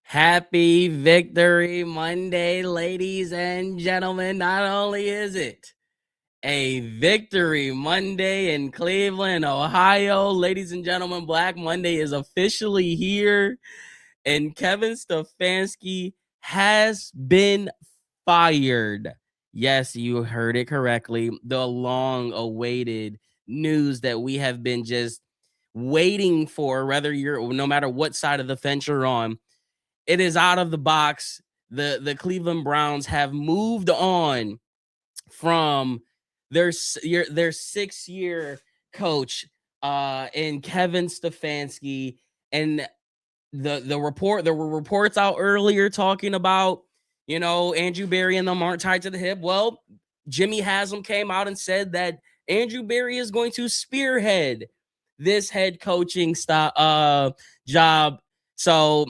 Happy Victory Monday, ladies and gentlemen. Not only is it a Victory Monday in Cleveland, Ohio, ladies and gentlemen, Black Monday is officially here, and Kevin Stefanski has been fired. Yes, you heard it correctly. The long-awaited news that we have been just waiting for, no matter what side of the fence you're on. It is out of the box. The Cleveland Browns have moved on from their 6-year coach in Kevin Stefanski, and there were reports out earlier talking about, Andrew Berry and them aren't tied to the hip. Well, Jimmy Haslam came out and said that Andrew Berry is going to spearhead this head coaching job. So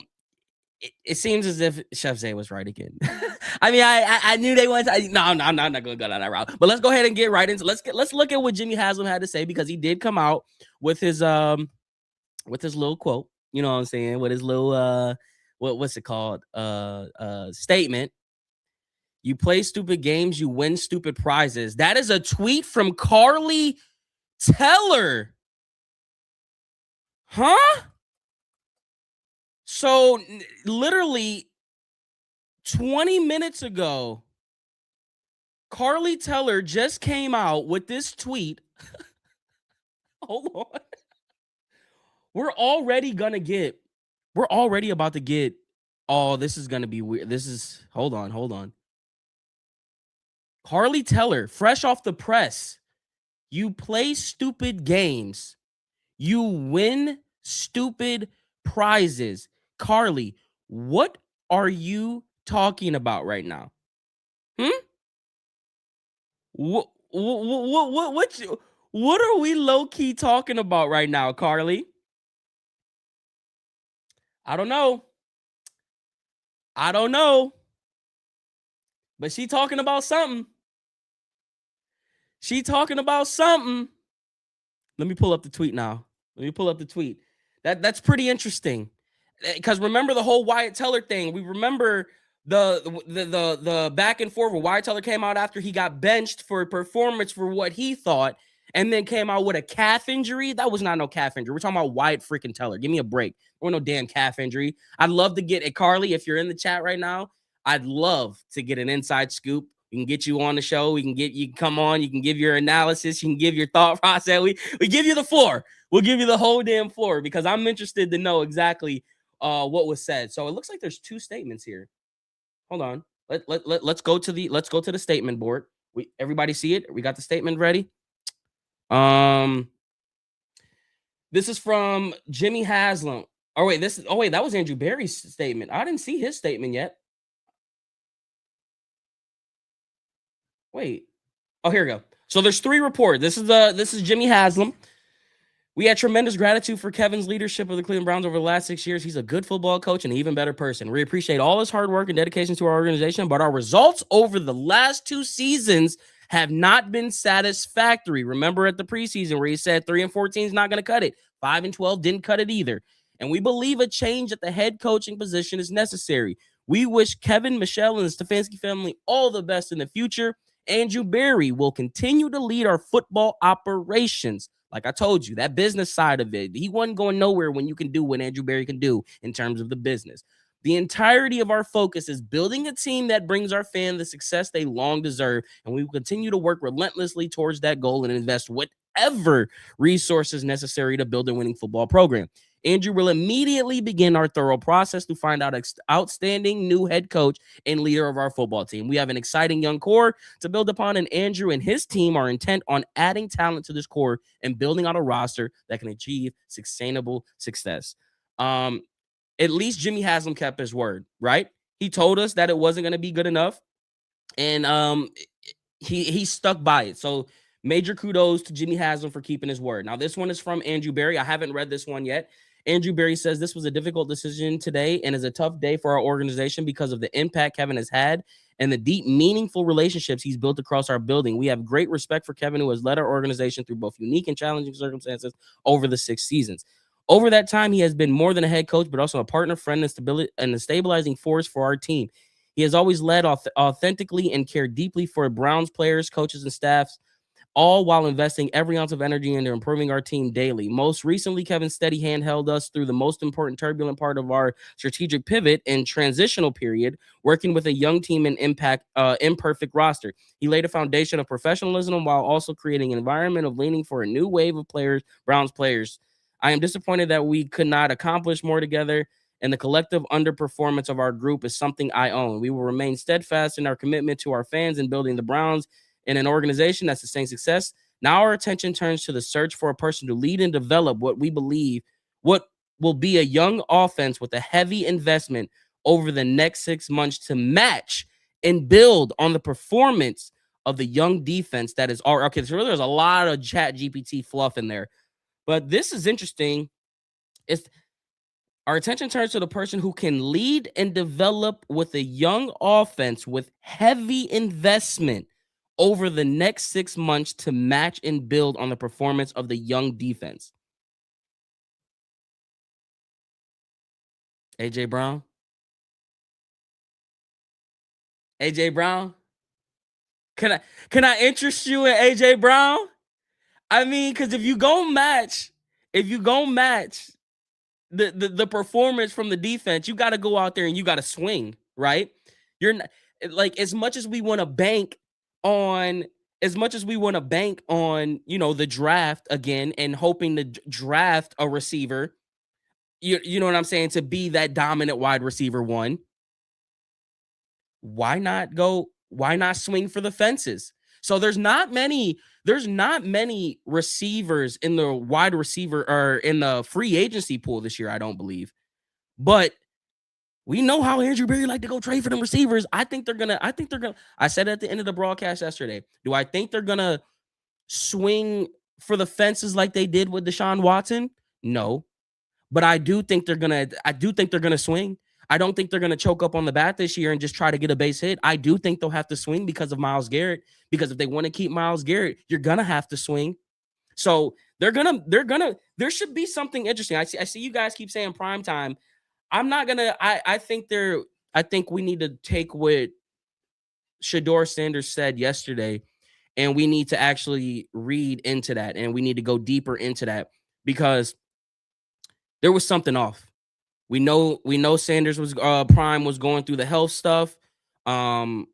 it seems as if Chef Zay was right again. I mean, I knew they wanted to. No, I'm not going to go down that route. But let's go ahead and get right into. Let's look at what Jimmy Haslam had to say, because he did come out with his little quote. You know what I'm saying? With his little what's it called? Statement. You play stupid games, you win stupid prizes. That is a tweet from Carly Teller. Huh? So literally 20 minutes ago, Carly Teller just came out with this tweet. Hold on. We're already about to get, oh, this is going to be weird. Hold on. Carly Teller, fresh off the press. You play stupid games. You win stupid prizes. Carly, what are you talking about right now? What are we low-key talking about right now, Carly? I don't know. But she talking about something. Let me pull up the tweet now. That's pretty interesting. Because remember the whole Wyatt Teller thing. We remember the back and forth where Wyatt Teller came out after he got benched for performance for what he thought, and then came out with a calf injury. That was not no calf injury. We're talking about Wyatt freaking Teller. Give me a break. There was no damn calf injury. I'd love to get Carly, if you're in the chat right now, I'd love to get an inside scoop. We can get you on the show. You can come on. You can give your analysis. You can give your thought process. We give you the floor. We'll give you the whole damn floor, because I'm interested to know exactly what was said. So it looks like there's two statements here. Hold on. Let's go to the statement board. Everybody see it? We got the statement ready. This is from Jimmy Haslam. That was Andrew Berry's statement. I didn't see his statement yet. Wait. Oh, here we go. So there's three reports. This is Jimmy Haslam. We had tremendous gratitude for Kevin's leadership of the Cleveland Browns over the last 6 years. He's a good football coach and an even better person. We appreciate all his hard work and dedication to our organization, but our results over the last 2 seasons have not been satisfactory. Remember at the preseason where he said 3-14 is not going to cut it. 5-12 didn't cut it either. And we believe a change at the head coaching position is necessary. We wish Kevin, Michelle, and the Stefanski family all the best in the future. Andrew Berry will continue to lead our football operations. Like I told you, that business side of it, he wasn't going nowhere when you can do what Andrew Berry can do in terms of the business. The entirety of our focus is building a team that brings our fans the success they long deserve, and we will continue to work relentlessly towards that goal and invest whatever resources necessary to build a winning football program. Andrew will immediately begin our thorough process to find out outstanding new head coach and leader of our football team. We have an exciting young core to build upon, and Andrew and his team are intent on adding talent to this core and building out a roster that can achieve sustainable success. At least Jimmy Haslam kept his word, right? He told us that it wasn't going to be good enough, and he stuck by it. So major kudos to Jimmy Haslam for keeping his word. Now, this one is from Andrew Berry. I haven't read this one yet. Andrew Berry says this was a difficult decision today and is a tough day for our organization because of the impact Kevin has had and the deep, meaningful relationships he's built across our building. We have great respect for Kevin, who has led our organization through both unique and challenging circumstances over the 6 seasons. Over that time, he has been more than a head coach, but also a partner, friend, and stability and a stabilizing force for our team. He has always led authentically and cared deeply for Browns players, coaches, and staffs, all while investing every ounce of energy into improving our team daily. Most recently, Kevin's steady hand held us through the most important turbulent part of our strategic pivot and transitional period, working with a young team and imperfect roster. He laid a foundation of professionalism while also creating an environment of leaning for a new wave of players, Browns players. I am disappointed that we could not accomplish more together, and the collective underperformance of our group is something I own. We will remain steadfast in our commitment to our fans and building the Browns in an organization that sustains success. Now our attention turns to the search for a person to lead and develop what we believe what will be a young offense with a heavy investment over the next 6 months to match and build on the performance of the young defense that is our okay. So there's a lot of chat GPT fluff in there, but this is interesting. It's our attention turns to the person who can lead and develop with a young offense with heavy investment over the next 6 months to match and build on the performance of the young defense. AJ Brown. AJ Brown. Can I interest you in AJ Brown? I mean, because if you go match the performance from the defense, you got to go out there and you got to swing, right? You're not like as much as we want to bank on the draft again and hoping to draft a receiver, you know what I'm saying, to be that dominant wide receiver one. Why not swing for the fences? So there's not many receivers in the wide receiver or in the free agency pool this year, I don't believe. But we know how Andrew Berry like to go trade for them receivers. I said at the end of the broadcast yesterday, do I think they're gonna swing for the fences like they did with Deshaun Watson? No. But I do think they're gonna swing. I don't think they're gonna choke up on the bat this year and just try to get a base hit. I do think they'll have to swing because of Myles Garrett. Because if they want to keep Myles Garrett, you're gonna have to swing. So there should be something interesting. I see you guys keep saying prime time. I'm not gonna I think we need to take what Shador Sanders said yesterday, and we need to actually read into that, and we need to go deeper into that because there was something off. We know Sanders was prime was going through the health stuff. Um,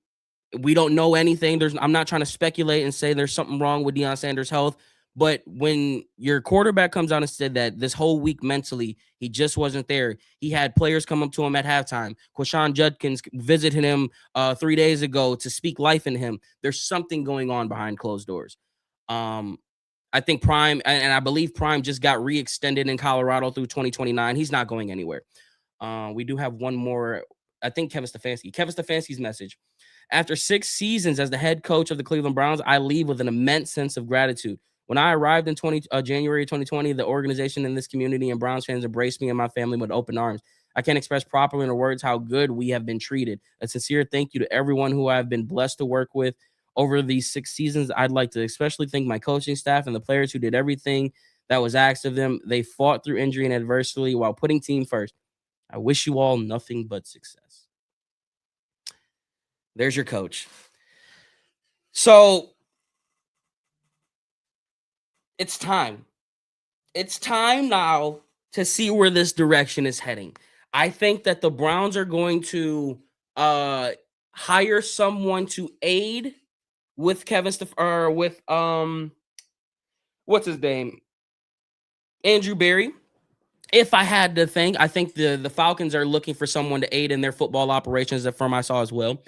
we don't know anything. I'm not trying to speculate and say there's something wrong with Deion Sanders' health. But when your quarterback comes out and said that this whole week mentally, he just wasn't there. He had players come up to him at halftime. Quashawn Judkins visited him 3 days ago to speak life in him. There's something going on behind closed doors. Um, I think Prime, and I believe Prime just got re-extended in Colorado through 2029. He's not going anywhere. We do have one more. I think Kevin Stefanski's message. After 6 seasons as the head coach of the Cleveland Browns, I leave with an immense sense of gratitude. When I arrived in January 2020, the organization in this community and Browns fans embraced me and my family with open arms. I can't express properly in words how good we have been treated. A sincere thank you to everyone who I've been blessed to work with over these 6 seasons. I'd like to especially thank my coaching staff and the players who did everything that was asked of them. They fought through injury and adversity while putting team first. I wish you all nothing but success. There's your coach. So it's time. It's time now to see where this direction is heading. I think that the Browns are going to hire someone to aid with what's his name? Andrew Berry. If I had to think, I think the Falcons are looking for someone to aid in their football operations, that firm I saw as well.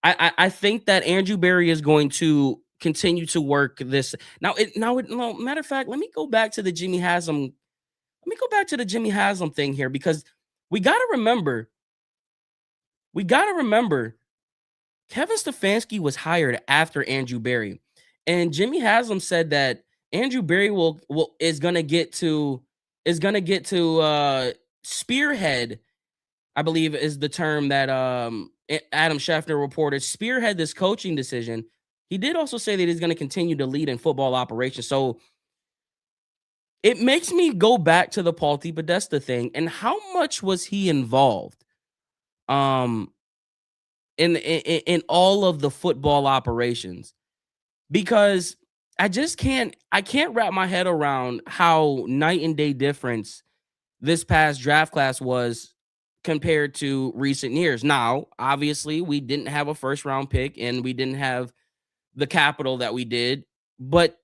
I think that Andrew Berry is going to continue to work this. No, matter of fact, let me go back to the Jimmy Haslam. Let me go back to the Jimmy Haslam thing here because we got to remember, Kevin Stefanski was hired after Andrew Berry, and Jimmy Haslam said that Andrew Berry is gonna get to spearhead, I believe is the term that Adam Schefter reported, spearhead this coaching decision. He did also say that he's going to continue to lead in football operations. So it makes me go back to the Paul T. Podesta thing and how much was he involved um in all of the football operations, because I can't wrap my head around how night and day difference this past draft class was compared to recent years. Now, obviously, we didn't have a first round pick and we didn't have the capital that we did, but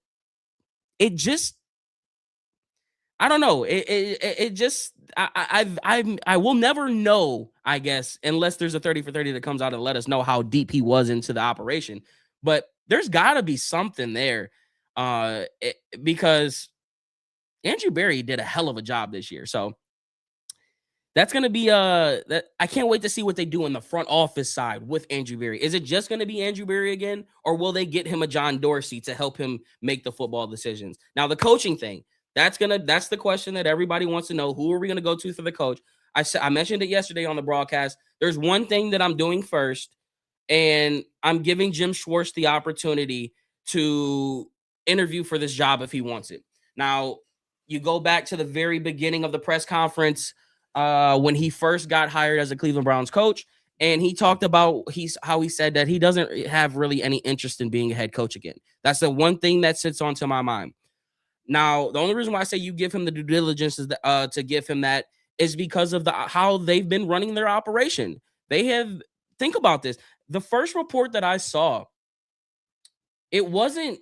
it just I don't know. It just I will never know, I guess, unless there's a 30 for 30 that comes out and let us know how deep he was into the operation. But there's got to be something there, because Andrew Berry did a hell of a job this year. So that's gonna be that I can't wait to see what they do in the front office side with Andrew Berry. Is it just gonna be Andrew Berry again, or will they get him a John Dorsey to help him make the football decisions? Now, the coaching thing, that's the question that everybody wants to know. Who are we gonna go to for the coach? I mentioned it yesterday on the broadcast. There's one thing that I'm doing first, and I'm giving Jim Schwartz the opportunity to interview for this job if he wants it. Now, you go back to the very beginning of the press conference when he first got hired as a Cleveland Browns coach, and he talked about how he said that he doesn't have really any interest in being a head coach again. That's the one thing that sits onto my mind. Now, the only reason why I say you give him the due diligence is to give him that is because of the how they've been running their operation. They have think about this. The first report that I saw, it wasn't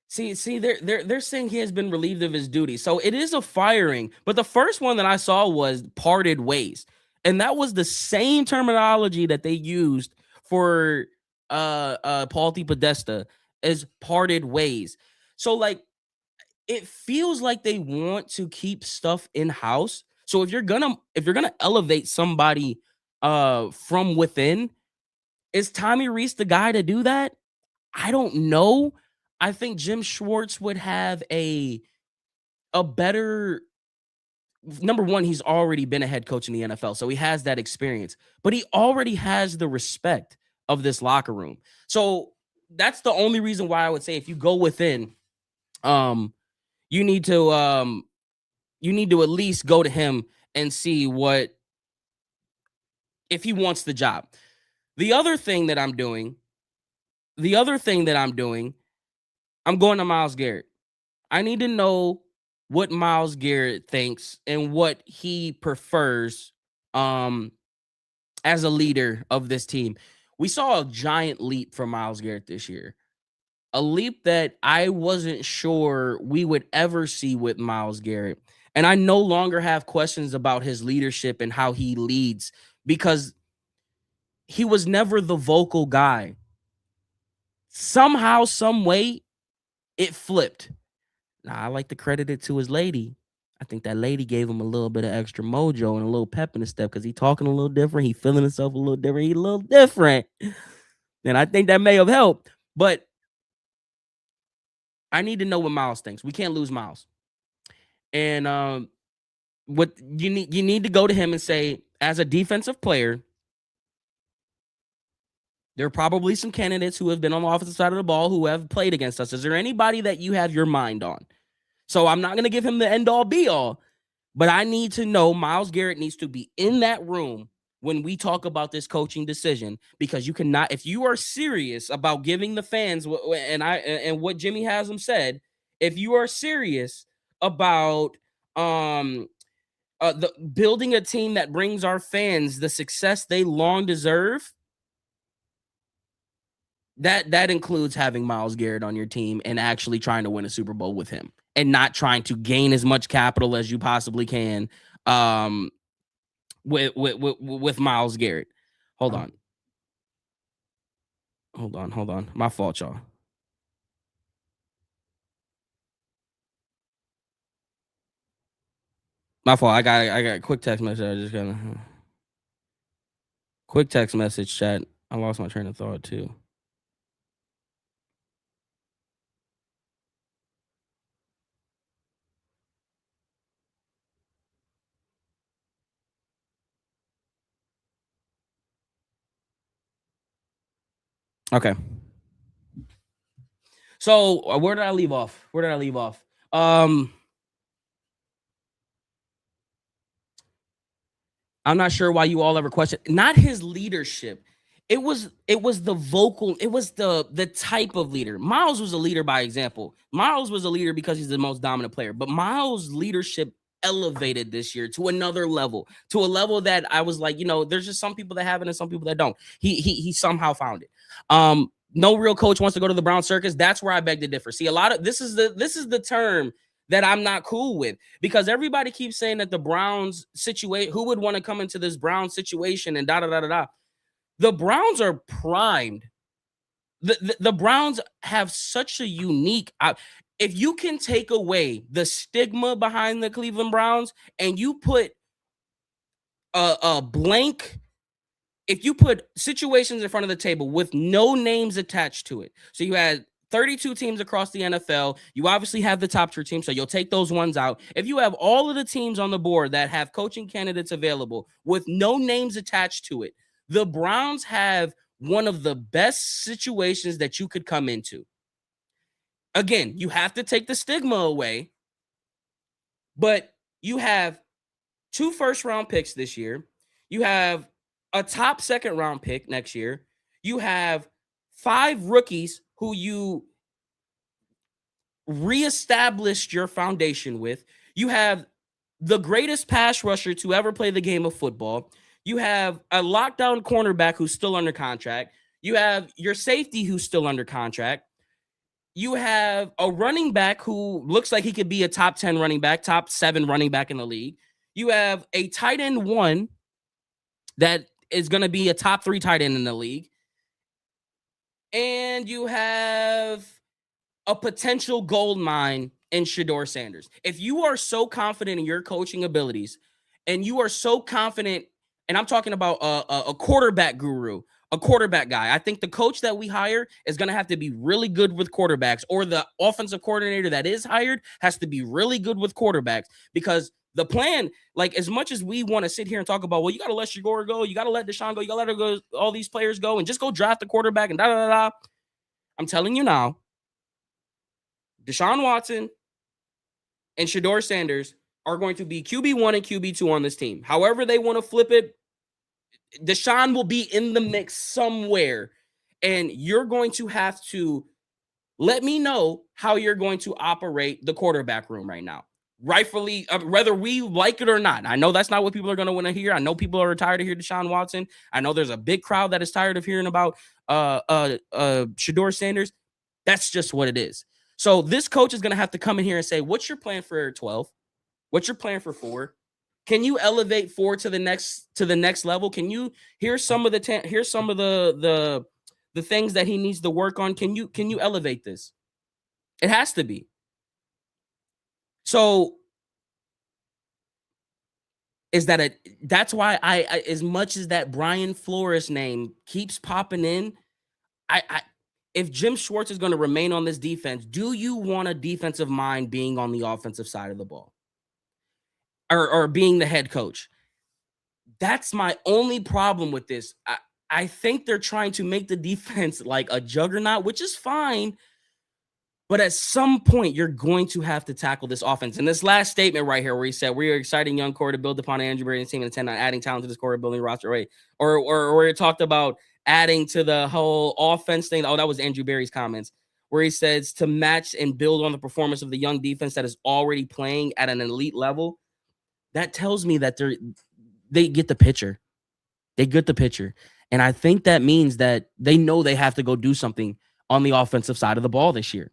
see, they're saying he has been relieved of his duty. So it is a firing, but the first one that I saw was parted ways. And that was the same terminology that they used for Paul T. Podesta as parted ways. So like it feels like they want to keep stuff in-house. So if you're gonna elevate somebody from within, is Tommy Reese the guy to do that? I don't know. I think Jim Schwartz would have a better number one, he's already been a head coach in the NFL, so he has that experience, but he already has the respect of this locker room. So that's the only reason why I would say if you go within, um, you need to at least go to him and see what if he wants the job. The other thing that I'm doing, the other thing that I'm doing, I'm going to Myles Garrett. I need to know what Myles Garrett thinks and what he prefers as a leader of this team. We saw a giant leap from Myles Garrett this year. A leap that I wasn't sure we would ever see with Myles Garrett. And I no longer have questions about his leadership and how he leads because he was never the vocal guy. Somehow, some way, it flipped. Now, I like to credit it to his lady. I think that lady gave him a little bit of extra mojo and a little pep in his step because he talking a little different. He feeling himself a little different. He a little different. And I think that may have helped. But I need to know what Myles thinks. We can't lose Myles. And what you need to go to him and say, as a defensive player, there are probably some candidates who have been on the offensive side of the ball who have played against us. Is there anybody that you have your mind on? So I'm not going to give him the end all be all, but I need to know Myles Garrett needs to be in that room when we talk about this coaching decision, because you cannot, if you are serious about giving the fans and what Jimmy Haslam said, if you are serious about the building a team that brings our fans the success they long deserve, that includes having Myles Garrett on your team and actually trying to win a Super Bowl with him and not trying to gain as much capital as you possibly can with Myles Garrett. Hold on. Hold on. My fault, y'all. My fault. I got a quick text message. I just got a quick text message chat. I lost my train of thought too. Okay. So where did I leave off? Where did I leave off? Um, I'm not sure why you all ever questioned not his leadership. It was the vocal, it was the type of leader. Miles was a leader by example. Miles was a leader because he's the most dominant player. But Miles' leadership elevated this year to another level, to a level that I was like, there's just some people that have it and some people that don't. He somehow found it. No real coach wants to go to the Brown circus. That's where I beg to differ. See, a lot of this is the term that I'm not cool with, because everybody keeps saying that the Browns situation, who would want to come into this Brown situation and da da da da da. The Browns are primed. The Browns have such a unique. If you can take away the stigma behind the Cleveland Browns and you put a blank, if you put situations in front of the table with no names attached to it, so you had 32 teams across the NFL. You obviously have the top tier teams, so you'll take those ones out. If you have all of the teams on the board that have coaching candidates available with no names attached to it, the Browns have one of the best situations that you could come into. Again, you have to take the stigma away, but you have 2 first-round picks this year. You have a top second-round pick next year. You have 5 rookies who you reestablished your foundation with. You have the greatest pass rusher to ever play the game of football. You have a lockdown cornerback who's still under contract. You have your safety who's still under contract. You have a running back who looks like he could be a top 10 running back, top 7 running back in the league. You have a tight end 1 that is going to be a top 3 tight end in the league. And you have a potential gold mine in Shedeur Sanders. If you are so confident in your coaching abilities and you are so confident, and I'm talking about a quarterback guru, a quarterback guy, I think the coach that we hire is going to have to be really good with quarterbacks, or the offensive coordinator that is hired has to be really good with quarterbacks, because the plan, like, as much as we want to sit here and talk about, well, you got to let Shedeur go, you got to let Deshaun go, you got to let go, all these players go, and just go draft a quarterback and da da da da. I'm telling you now, Deshaun Watson and Shedeur Sanders are going to be QB1 and QB2 on this team. However they want to flip it, Deshaun will be in the mix somewhere. And you're going to have to let me know how you're going to operate the quarterback room right now. Rightfully, whether we like it or not. I know that's not what people are going to want to hear. I know people are tired of hearing Deshaun Watson. I know there's a big crowd that is tired of hearing about Shedeur Sanders. That's just what it is. So this coach is going to have to come in here and say, what's your plan for 12? What's your plan for 4? Can you elevate 4 to the next level? Can you here's some of the things that he needs to work on. Can you elevate this? It has to be. So that's why I as much as that Brian Flores name keeps popping in, I if Jim Schwartz is going to remain on this defense, do you want a defensive mind being on the offensive side of the ball? Or being the head coach? That's my only problem with this. I think they're trying to make the defense like a juggernaut, which is fine. But at some point, you're going to have to tackle this offense. And this last statement right here, where he said, "We are exciting young core to build upon Andrew Brady's team and intend on adding talent to this core, building roster." Right? Or where he talked about adding to the whole offense thing. Oh, that was Andrew Berry's comments, where he says to match and build on the performance of the young defense that is already playing at an elite level. That tells me that they get the picture. They get the picture. And I think that means that they know they have to go do something on the offensive side of the ball this year.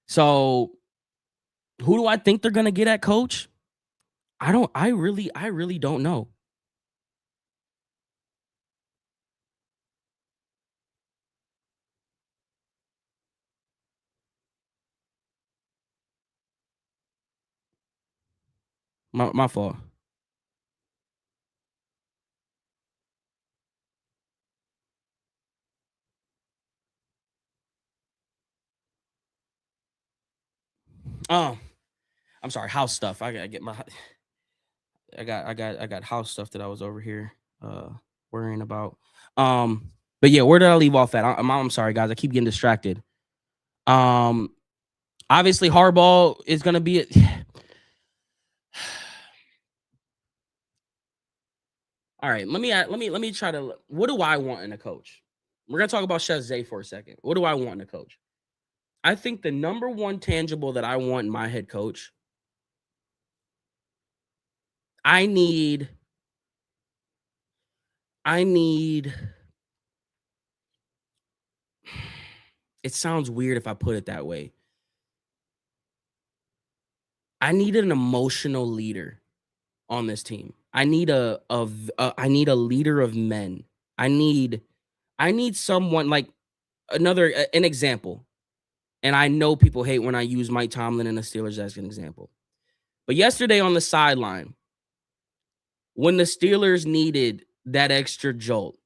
So who do I think they're going to get at coach? I really don't know. My fault. Oh, I'm sorry. House stuff. I gotta get my. I got house stuff that I was over here worrying about. But yeah, where did I leave off at? I'm sorry, guys. I keep getting distracted. Um, Obviously, Harbaugh is going to be. All right, let me try to. What do I want in a coach? We're gonna talk about Chef for a second. What do I want in a coach? I think the number one tangible that I want in my head coach, I need. It sounds weird if I put it that way. I need an emotional leader on this team. I need I need a leader of men. I need someone like an example. And I know people hate when I use Mike Tomlin and the Steelers as an example. But yesterday on the sideline, when the Steelers needed that extra jolt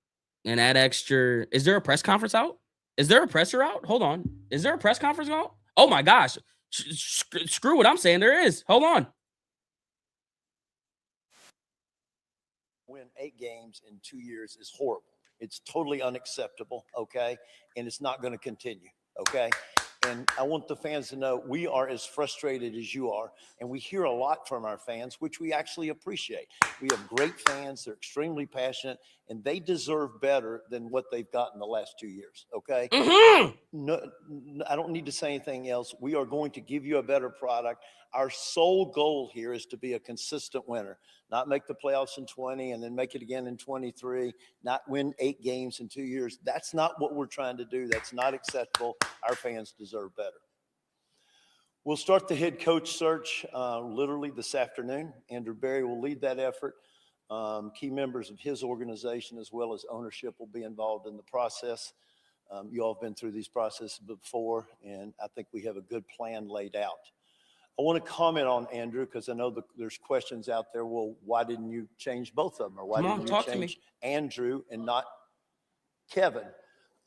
and that extra, is there a press conference out? Is there a presser out? Hold on. Is there a press conference out? Oh my gosh. Screw what I'm saying. There is. Hold on. Win 8 games in 2 years is horrible. It's totally unacceptable, okay? And it's not going to continue, okay? And I want the fans to know we are as frustrated as you are, and we hear a lot from our fans, which we actually appreciate. We have great fans. They're extremely passionate, and they deserve better than what they've gotten the last 2 years, okay? No, I don't need to say anything else. We are going to give you a better product. Our sole goal here is to be a consistent winner, not make the playoffs in 20 and then make it again in 23, not win 8 games in 2 years. That's not what we're trying to do. That's not acceptable. Our fans deserve better. We'll start the head coach search literally this afternoon. Andrew Berry will lead that effort. Key members of his organization as well as ownership will be involved in the process. You all have been through these processes before, and I think we have a good plan laid out. I want to comment on Andrew because I know there's questions out there. Well, why didn't you change both of them? Or why didn't you change Andrew and not Kevin?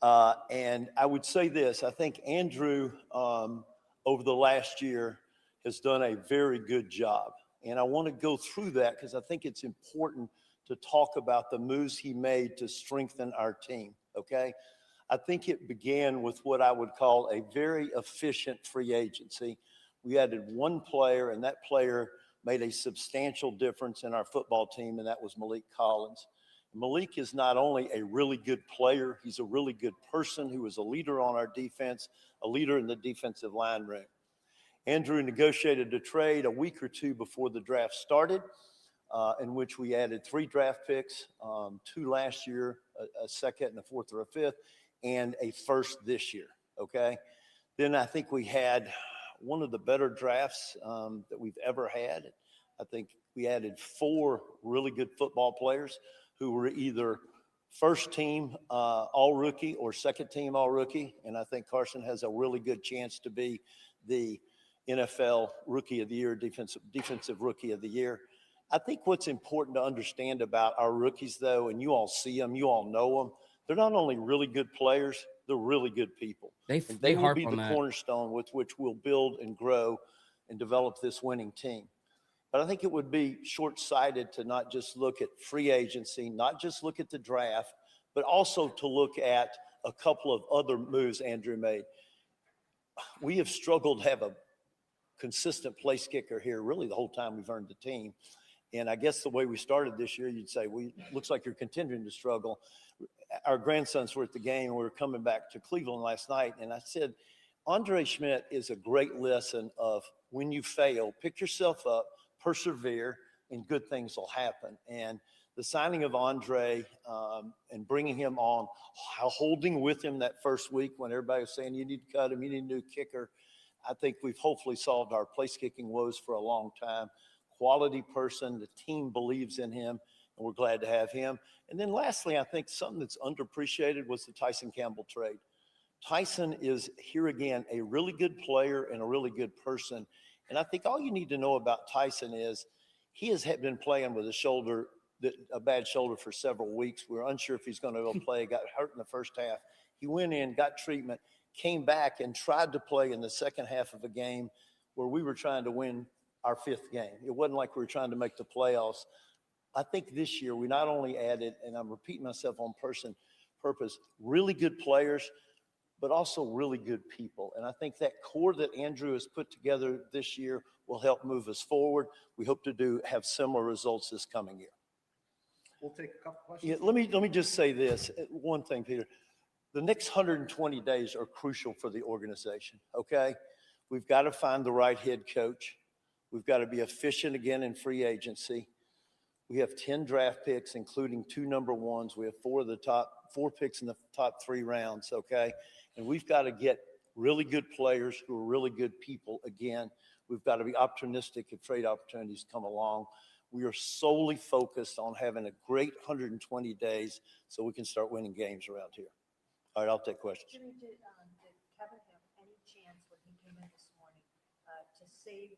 And I would say this. I think Andrew, over the last year, has done a very good job. And I want to go through that because I think it's important to talk about the moves he made to strengthen our team, okay? I think it began with what I would call a very efficient free agency. We added one player, and that player made a substantial difference in our football team, and that was Malik Collins. Malik is not only a really good player, he's a really good person who is a leader on our defense, a leader in the defensive line room. Andrew negotiated a trade a week or two before the draft started, in which we added 3 draft picks, 2 last year, a second and a fourth or a fifth, and a first this year, okay? Then I think we had one of the better drafts that we've ever had. I think we added 4 really good football players who were either first team all-rookie or second team all-rookie, and I think Carson has a really good chance to be the NFL Rookie of the Year, defensive Rookie of the Year. I think what's important to understand about our rookies, though, and you all see them, you all know them, they're not only really good players, they're really good people. They will be the cornerstone with which we'll build and grow and develop this winning team. But I think it would be short-sighted to not just look at free agency, not just look at the draft, but also to look at a couple of other moves Andrew made. We have struggled to have a consistent place kicker here really the whole time we've earned the team. And I guess the way we started this year, you'd say, well, looks like you're continuing to struggle. Our grandsons were at the game, and we were coming back to Cleveland last night, and I said, Andre Schmidt is a great lesson of when you fail, pick yourself up, persevere, and good things will happen. And the signing of Andre and bringing him on, holding with him that first week when everybody was saying you need to cut him, you need a new kicker, I think we've hopefully solved our place kicking woes for a long time. Quality person, the team believes in him, and we're glad to have him. And then lastly, I think something that's underappreciated was the Tyson Campbell trade. Tyson is, here again, a really good player and a really good person. And I think all you need to know about Tyson is he has been playing with a bad shoulder for several weeks. We were unsure if he's going to go play, got hurt in the first half. He went in, got treatment, came back and tried to play in the second half of a game where we were trying to win our 5th game. It wasn't like we were trying to make the playoffs. I think this year we not only added, and I'm repeating myself on purpose, really good players, but also really good people. And I think that core that Andrew has put together this year will help move us forward. We hope to have similar results this coming year. We'll take a couple questions. Yeah, let me just say this. One thing, Peter. The next 120 days are crucial for the organization, okay? We've got to find the right head coach. We've got to be efficient again in free agency. We have 10 draft picks, including 2 number ones. We have 4 picks in the top 3 rounds, okay? And we've got to get really good players who are really good people again. We've got to be opportunistic if trade opportunities come along. We are solely focused on having a great 120 days so we can start winning games around here. All right, I'll take questions. Jimmy, did Kevin have any chance when he came in this morning to save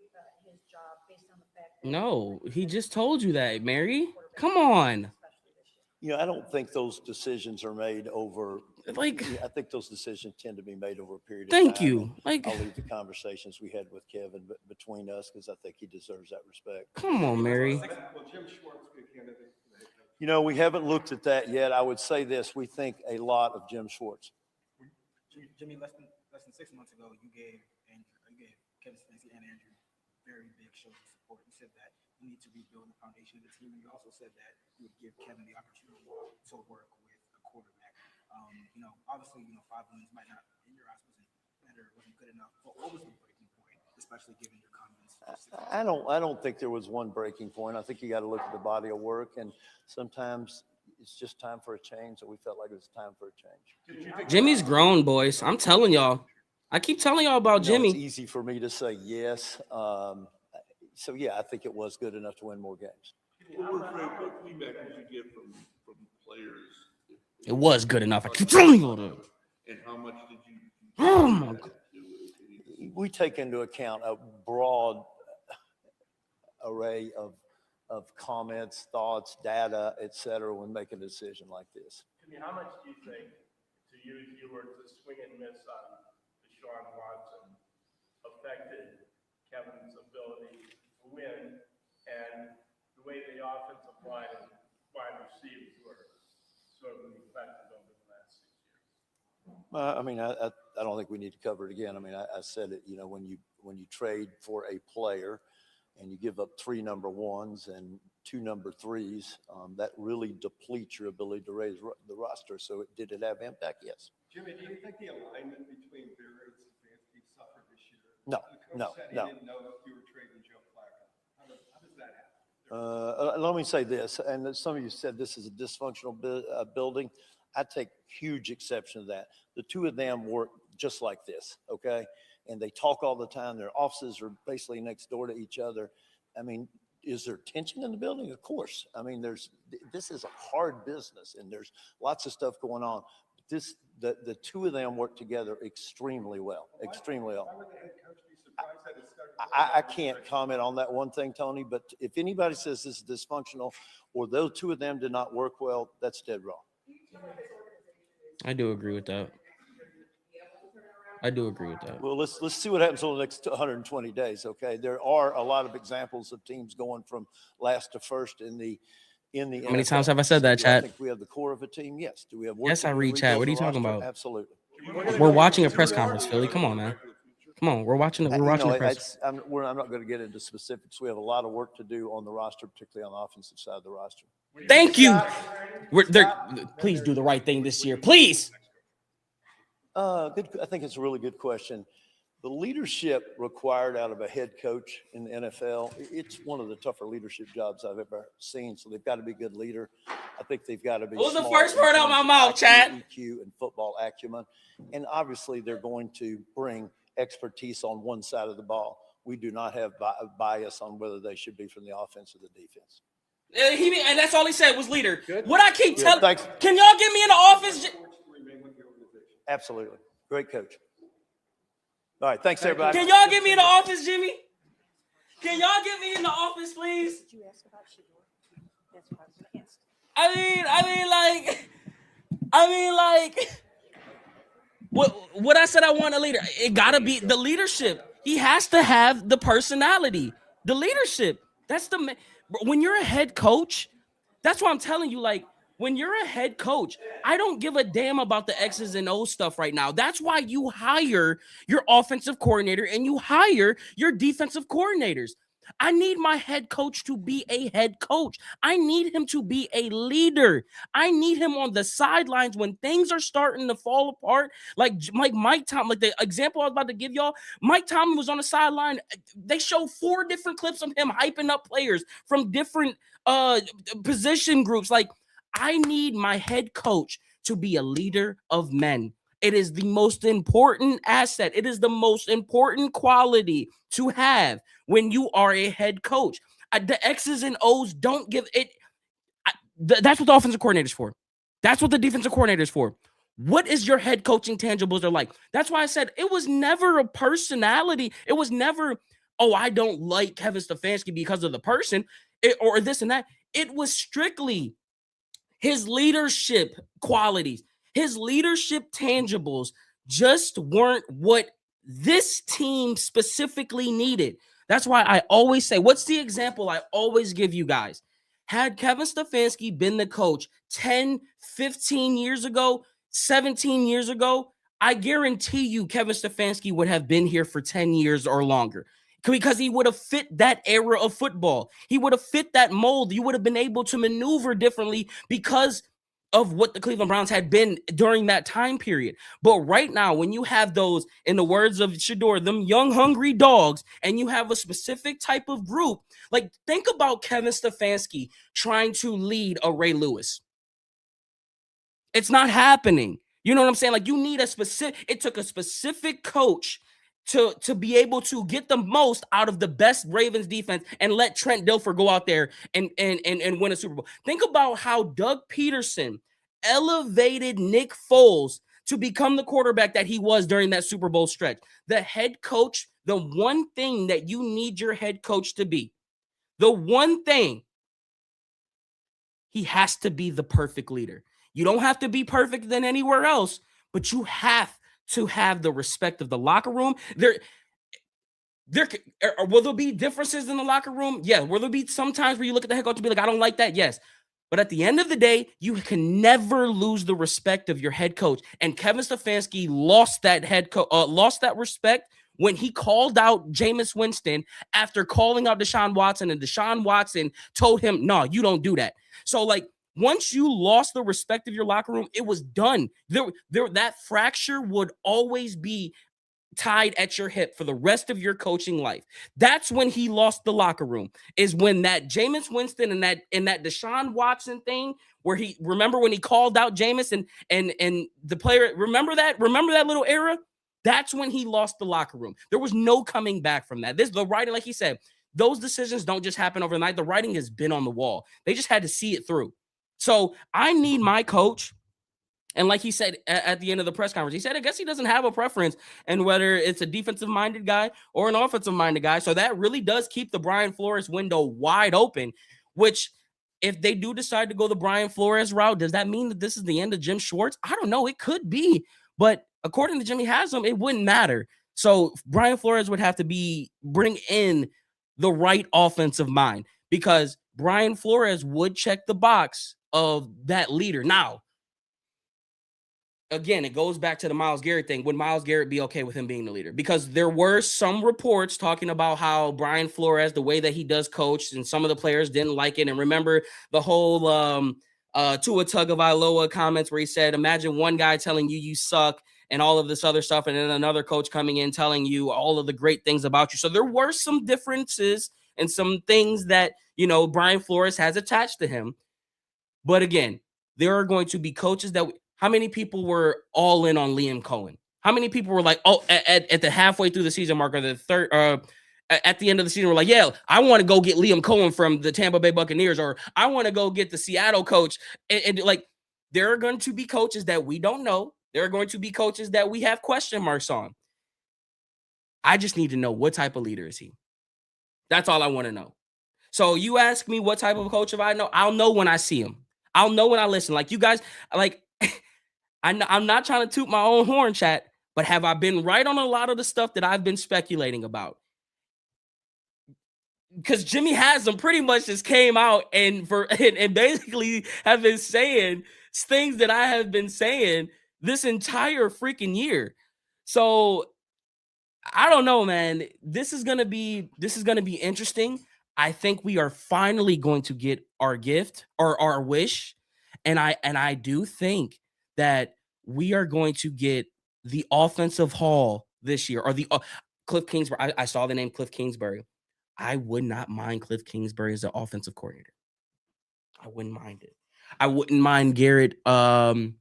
his job based on the fact that— No, he just told you that, Mary. Come on. You know, I don't think those decisions are made over, Like, I think those decisions tend to be made over a period of time. thank you. Like, I'll leave the conversations we had with Kevin between us because I think he deserves that respect. come on, Mary. Will Jim Schwartz be a candidate for the head coach? You know, we haven't looked at that yet. I would say this, we think a lot of Jim Schwartz. Jimmy, less than 6 months ago, you gave Kevin Stefanski and Andrew very big shows of support. You said that you need to rebuild the foundation of the team, and you also said that you would give Kevin the opportunity to work with a quarterback. Obviously, 5 wins might not, in your eyes, wasn't good enough. But what was the breaking point, especially given your comments? I don't think there was one breaking point. I think you got to look at the body of work, and sometimes it's just time for a change. So we felt like it was time for a change. Jimmy's grown, boys. I'm telling y'all. I keep telling y'all about Jimmy. It's easy for me to say yes. So yeah, I think it was good enough to win more games. What feedback did you get from players? It was good enough. I keep telling you that. And how much did you? Oh my God. We take into account a broad array of comments, thoughts, data, et cetera, when making a decision like this. How much do you think, to use your words, the swing and miss on Deshaun Watson affected Kevin's ability to win, and the way the offensive line and wide receivers were sort of effective over the last 6 years? I mean, I don't think we need to cover it again. I mean, I said it, when you trade for a player and you give up 3 number ones and 2 number 3s, that really depletes your ability to raise the roster. So did it have impact? Yes. Jimmy, do you think the alignment between Barry and Stefanski suffered this year? No. He didn't know if you were trading Joe Flacco. How does that happen? Let me say this, and some of you said this is a dysfunctional building. I take huge exception to that. The 2 of them work just like this, okay? And they talk all the time. Their offices are basically next door to each other. I mean, is there tension in the building? Of course. I mean, this is a hard business, and there's lots of stuff going on. The 2 of them work together extremely well, extremely well. Why would the head coach be surprised that it started? I can't comment on that one thing, Tony, but if anybody says this is dysfunctional or those 2 of them did not work well, that's dead wrong. I do agree with that. Well, let's see what happens over the next 120 days, okay? There are a lot of examples of teams going from last to first in the How many times have I said that, Do I Chad? think we have the core of a team? Yes. Do we have work? Yes, to I do to read chat. What are you rebuild the talking roster? about? Absolutely. We're watching a press conference, Philly. Come on, man. Come on. We're watching the press. I'm not going to get into specifics. We have a lot of work to do on the roster, particularly on the offensive side of the roster. Thank you. Please do the right thing this year. Please. Good. I think it's a really good question. The leadership required out of a head coach in the NFL, it's one of the tougher leadership jobs I've ever seen. So they've got to be a good leader. I think they've got to be. What was the smart first in word out terms my of mouth, IQ, Chad? EQ and football acumen. And obviously they're going to bring expertise on one side of the ball. We do not have bias on whether they should be from the offense or the defense. And that's all he said was leader. What I keep telling, Thanks. can y'all get me in the office? Absolutely. Great coach. All right. Thanks, everybody. Can y'all get me in the office, Jimmy? Can y'all get me in the office, please? Did you ask about Shador? That's what I was going to ask. What I said I want a leader. It gotta be the leadership. He has to have the personality. The leadership. That's when you're a head coach, that's why I'm telling you, like, When you're a head coach, I don't give a damn about the X's and O's stuff right now. That's why you hire your offensive coordinator and you hire your defensive coordinators. I need my head coach to be a head coach. I need him to be a leader. I need him on the sidelines when things are starting to fall apart. Like Mike Tomlin, like the example I was about to give y'all, Mike Tomlin was on the sideline. They show 4 different clips of him hyping up players from different position groups. Like, I need my head coach to be a leader of men. It is the most important asset. It is the most important quality to have when you are a head coach. The X's and O's don't give it. That's what the offensive coordinator is for. That's what the defensive coordinator is for. What is your head coaching tangibles are like? That's why I said it was never a personality. It was never, oh, I don't like Kevin Stefanski because of the person or this and that. It was strictly his leadership qualities, his leadership tangibles just weren't what this team specifically needed. That's why I always say, what's the example I always give you guys? Had Kevin Stefanski been the coach 10, 15 years ago, 17 years ago, I guarantee you Kevin Stefanski would have been here for 10 years or longer because he would have fit that era of football. He would have fit that mold. You would have been able to maneuver differently because of what the Cleveland Browns had been during that time period. But right now, when you have those, in the words of Shador, them young, hungry dogs, and you have a specific type of group, like think about Kevin Stefanski trying to lead a Ray Lewis. It's not happening. You know what I'm saying? Like, you need a specific, it took a specific coach to be able to get the most out of the best Ravens defense and let Trent Dilfer go out there and win a Super Bowl. Think about how Doug Peterson elevated Nick Foles to become the quarterback that he was during that Super Bowl stretch. The head coach, the one thing that you need your head coach to be, the one thing, he has to be the perfect leader. You don't have to be perfect than anywhere else, but you have to have the respect of the locker room. Will there be differences in the locker room? Yeah. Will there be sometimes where you look at the head coach and be like, I don't like that? Yes. But at the end of the day, you can never lose the respect of your head coach. And Kevin Stefanski lost that respect when he called out Jameis Winston after calling out Deshaun Watson, and Deshaun Watson told him, no, you don't do that. So, like, once you lost the respect of your locker room, it was done. That fracture would always be tied at your hip for the rest of your coaching life. That's when he lost the locker room, is when that Jameis Winston and that Deshaun Watson thing, where he, remember when he called out Jameis and the player, remember that little era? That's when he lost the locker room. There was no coming back from that. The writing, like he said, those decisions don't just happen overnight. The writing has been on the wall. They just had to see it through. So I need my coach. And like he said at the end of the press conference, he said, I guess he doesn't have a preference and whether it's a defensive-minded guy or an offensive-minded guy. So that really does keep the Brian Flores window wide open, which if they do decide to go the Brian Flores route, does that mean that this is the end of Jim Schwartz? I don't know. It could be. But according to Jimmy Haslam, it wouldn't matter. So Brian Flores would have to bring in the right offensive mind, because Brian Flores would check the box of that leader. Now, again, it goes back to the Myles Garrett thing. Would Myles Garrett be okay with him being the leader? Because there were some reports talking about how Brian Flores, the way that he does coach, and some of the players didn't like it. And remember the whole Tua Tagovailoa comments where he said, imagine one guy telling you suck and all of this other stuff, and then another coach coming in telling you all of the great things about you. So there were some differences and some things that, Brian Flores has attached to him. But again, there are going to be coaches that how many people were all in on Liam Cohen? How many people were like, oh, at the halfway through the season mark, or the third, at the end of the season, were like, yeah, I want to go get Liam Cohen from the Tampa Bay Buccaneers, or I want to go get the Seattle coach. And like, there are going to be coaches that we don't know. There are going to be coaches that we have question marks on. I just need to know, what type of leader is he? That's all I want to know. So you ask me what type of coach I know, I'll know when I see him. I'll know when I listen. Like, you guys, like, I'm not trying to toot my own horn, chat, but have I been right on a lot of the stuff that I've been speculating about? because Jimmy Haslam pretty much just came out and basically have been saying things that I have been saying this entire freaking year. So I don't know, man. This is gonna be interesting. I think we are finally going to get our gift or our wish, and I do think that we are going to get the offensive haul this year, or the Cliff Kingsbury. I saw the name Cliff Kingsbury. I would not mind Cliff Kingsbury as the offensive coordinator. I wouldn't mind it. I wouldn't mind Jason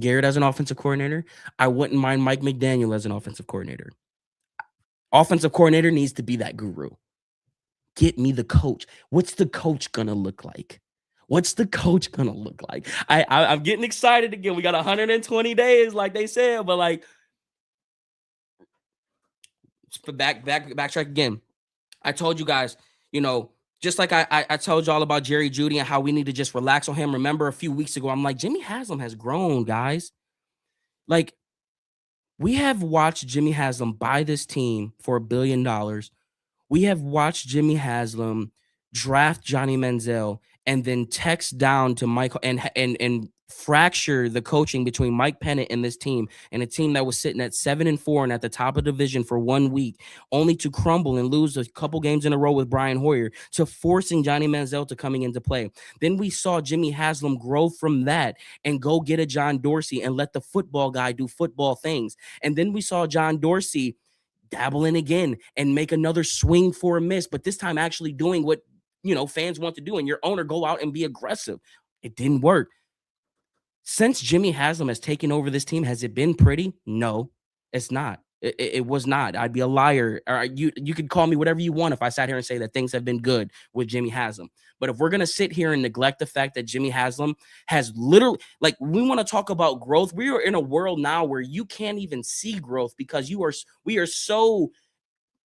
Garrett as an offensive coordinator. I wouldn't mind Mike McDaniel as an offensive coordinator. Offensive coordinator needs to be that guru. Get me the coach. What's the coach gonna look like? What's the coach gonna look like? I'm getting excited again. We got 120 days, like they said, but like backtrack again. I told you guys, just like I told y'all about Jerry Jeudy and how we need to just relax on him. Remember a few weeks ago, I'm like, Jimmy Haslam has grown, guys. Like, we have watched Jimmy Haslam buy this team for $1 billion. We have watched Jimmy Haslam draft Johnny Manziel and then text down to Michael and fracture the coaching between Mike Pennant and this team, and a team that was sitting at 7-4 and at the top of the division for 1 week, only to crumble and lose a couple games in a row with Brian Hoyer, to forcing Johnny Manziel to coming into play. Then we saw Jimmy Haslam grow from that and go get a John Dorsey and let the football guy do football things. And then we saw John Dorsey dabble in again and make another swing for a miss, but this time actually doing what fans want to do, and your owner go out and be aggressive. It didn't work. Since Jimmy Haslam has taken over this team, has it been pretty? No, it's not. It was not. I'd be a liar. Or you could call me whatever you want if I sat here and say that things have been good with Jimmy Haslam. But if we're gonna sit here and neglect the fact that Jimmy Haslam has literally, like, we want to talk about growth. We are in a world now where you can't even see growth because we are so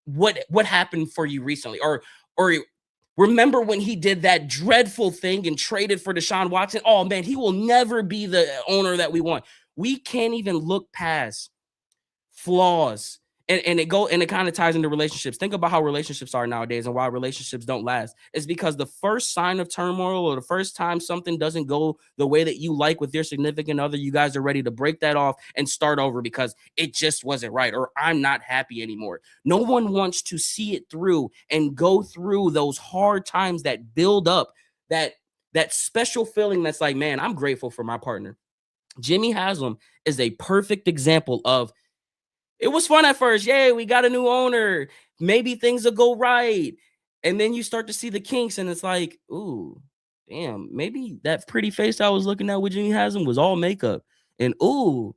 what happened for you recently, or remember when he did that dreadful thing and traded for Deshaun Watson? Oh man, he will never be the owner that we want. We can't even look past flaws. And it kind of ties into relationships. Think about how relationships are nowadays and why relationships don't last. It's because the first sign of turmoil, or the first time something doesn't go the way that you like with your significant other, you guys are ready to break that off and start over because it just wasn't right, or I'm not happy anymore. No one wants to see it through and go through those hard times that build up that special feeling that's like, man, I'm grateful for my partner. Jimmy Haslam is a perfect example of, it was fun at first. Yay, we got a new owner. Maybe things will go right. And then you start to see the kinks, and it's like, ooh, damn, maybe that pretty face I was looking at with Jimmy Haslam was all makeup. And ooh,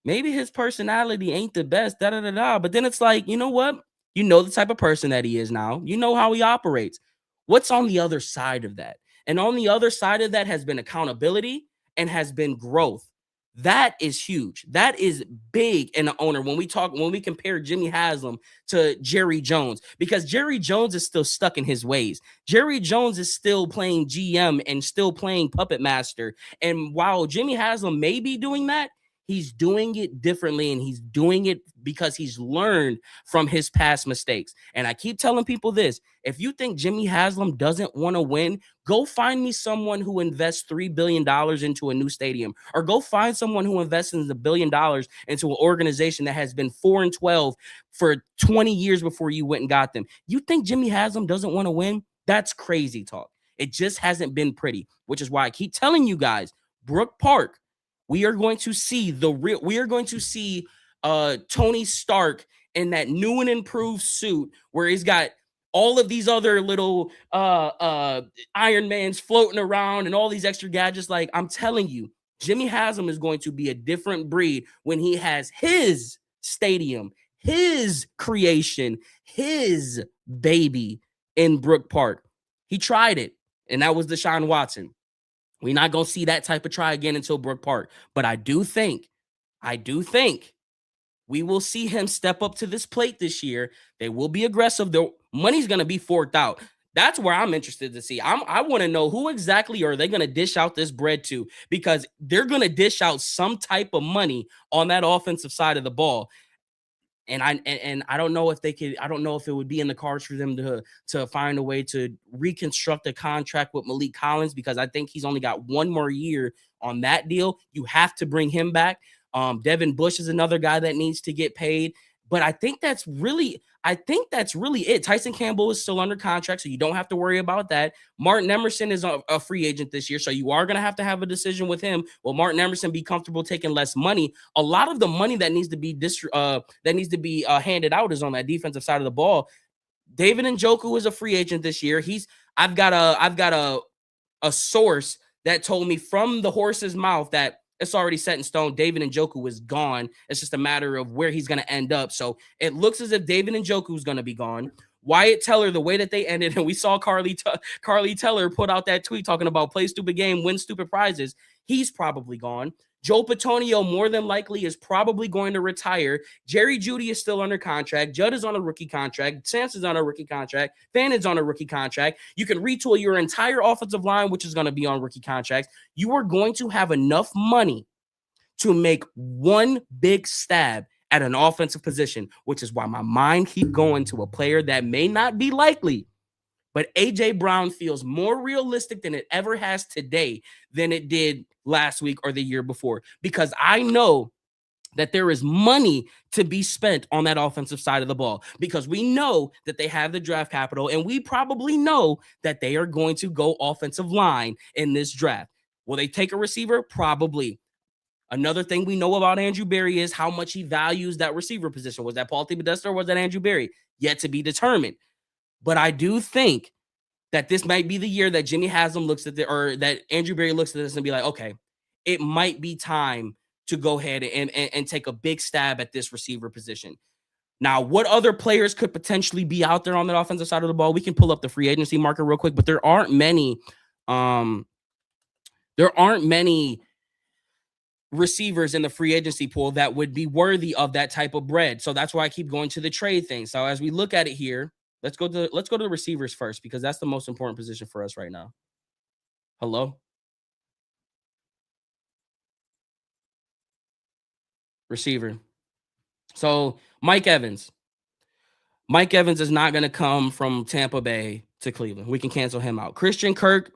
maybe his personality ain't the best. But then it's like, you know what? You know the type of person that he is now. You know how he operates. What's on the other side of that? And on the other side of that has been accountability and has been growth. That is huge. That is big in an owner when we compare Jimmy Haslam to Jerry Jones, because Jerry Jones is still stuck in his ways. Jerry Jones is still playing GM and still playing puppet master. And while Jimmy Haslam may be doing that, he's doing it differently, and he's doing it because he's learned from his past mistakes. And I keep telling people this: if you think Jimmy Haslam doesn't want to win, go find me someone who invests $3 billion into a new stadium, or go find someone who invests in $1 billion into an organization that has been 4-12 for 20 years before you went and got them. You think Jimmy Haslam doesn't want to win? That's crazy talk. It just hasn't been pretty, which is why I keep telling you guys, Brook Park, we are going to see Tony Stark in that new and improved suit where he's got all of these other little Iron Mans floating around and all these extra gadgets. Like, I'm telling you, Jimmy Haslam is going to be a different breed when he has his stadium, his creation, his baby in Brook Park. He tried it, and that was Deshaun Watson. We're not going to see that type of try again until Brook Park. But I do think we will see him step up to this plate this year. They will be aggressive. The money's going to be forked out. That's where I'm interested to see. I want to know who exactly are they going to dish out this bread to, because they're going to dish out some type of money on that offensive side of the ball. And I don't know if they could. I don't know if it would be in the cards for them to find a way to reconstruct a contract with Malik Collins, because I think he's only got one more year on that deal. You have to bring him back. Devin Bush is another guy that needs to get paid. But I think that's really it. Tyson Campbell is still under contract, so you don't have to worry about that. Martin Emerson is a free agent this year, so you are going to have a decision with him. Will Martin Emerson be comfortable taking less money? A lot of the money that needs to be handed out is on that defensive side of the ball. David Njoku is a free agent this year. I've got a source that told me from the horse's mouth that it's already set in stone. David Njoku is gone. It's just a matter of where he's going to end up. So it looks as if David Njoku is going to be gone. Wyatt Teller, the way that they ended, and we saw Carly Teller put out that tweet talking about play stupid game, win stupid prizes. He's probably gone. Joe Petonio more than likely is probably going to retire. Jerry Jeudy is still under contract. Judd is on a rookie contract. Sanson's on a rookie contract. Fannon's on a rookie contract. You can retool your entire offensive line, which is going to be on rookie contracts. You are going to have enough money to make one big stab at an offensive position, which is why my mind keep going to a player that may not be likely, but A.J. Brown feels more realistic than it ever has today than it did last week or the year before, because I know that there is money to be spent on that offensive side of the ball, because we know that they have the draft capital, and we probably know that they are going to go offensive line in this draft. Will they take a receiver? Probably. Another thing we know about Andrew Berry is how much he values that receiver position. Was that Paul Podesta or was that Andrew Berry? Yet to be determined. But I do think that this might be the year that Jimmy Haslam looks at or that Andrew Berry looks at this and be like, okay, it might be time to go ahead and take a big stab at this receiver position. Now, what other players could potentially be out there on the offensive side of the ball? We can pull up the free agency market real quick, but there aren't many receivers in the free agency pool that would be worthy of that type of bread. So that's why I keep going to the trade thing. So as we look at it here, let's go to the receivers first, because that's the most important position for us right now. Hello? Receiver. So Mike Evans. Mike Evans is not going to come from Tampa Bay to Cleveland. We can cancel him out. Christian Kirk,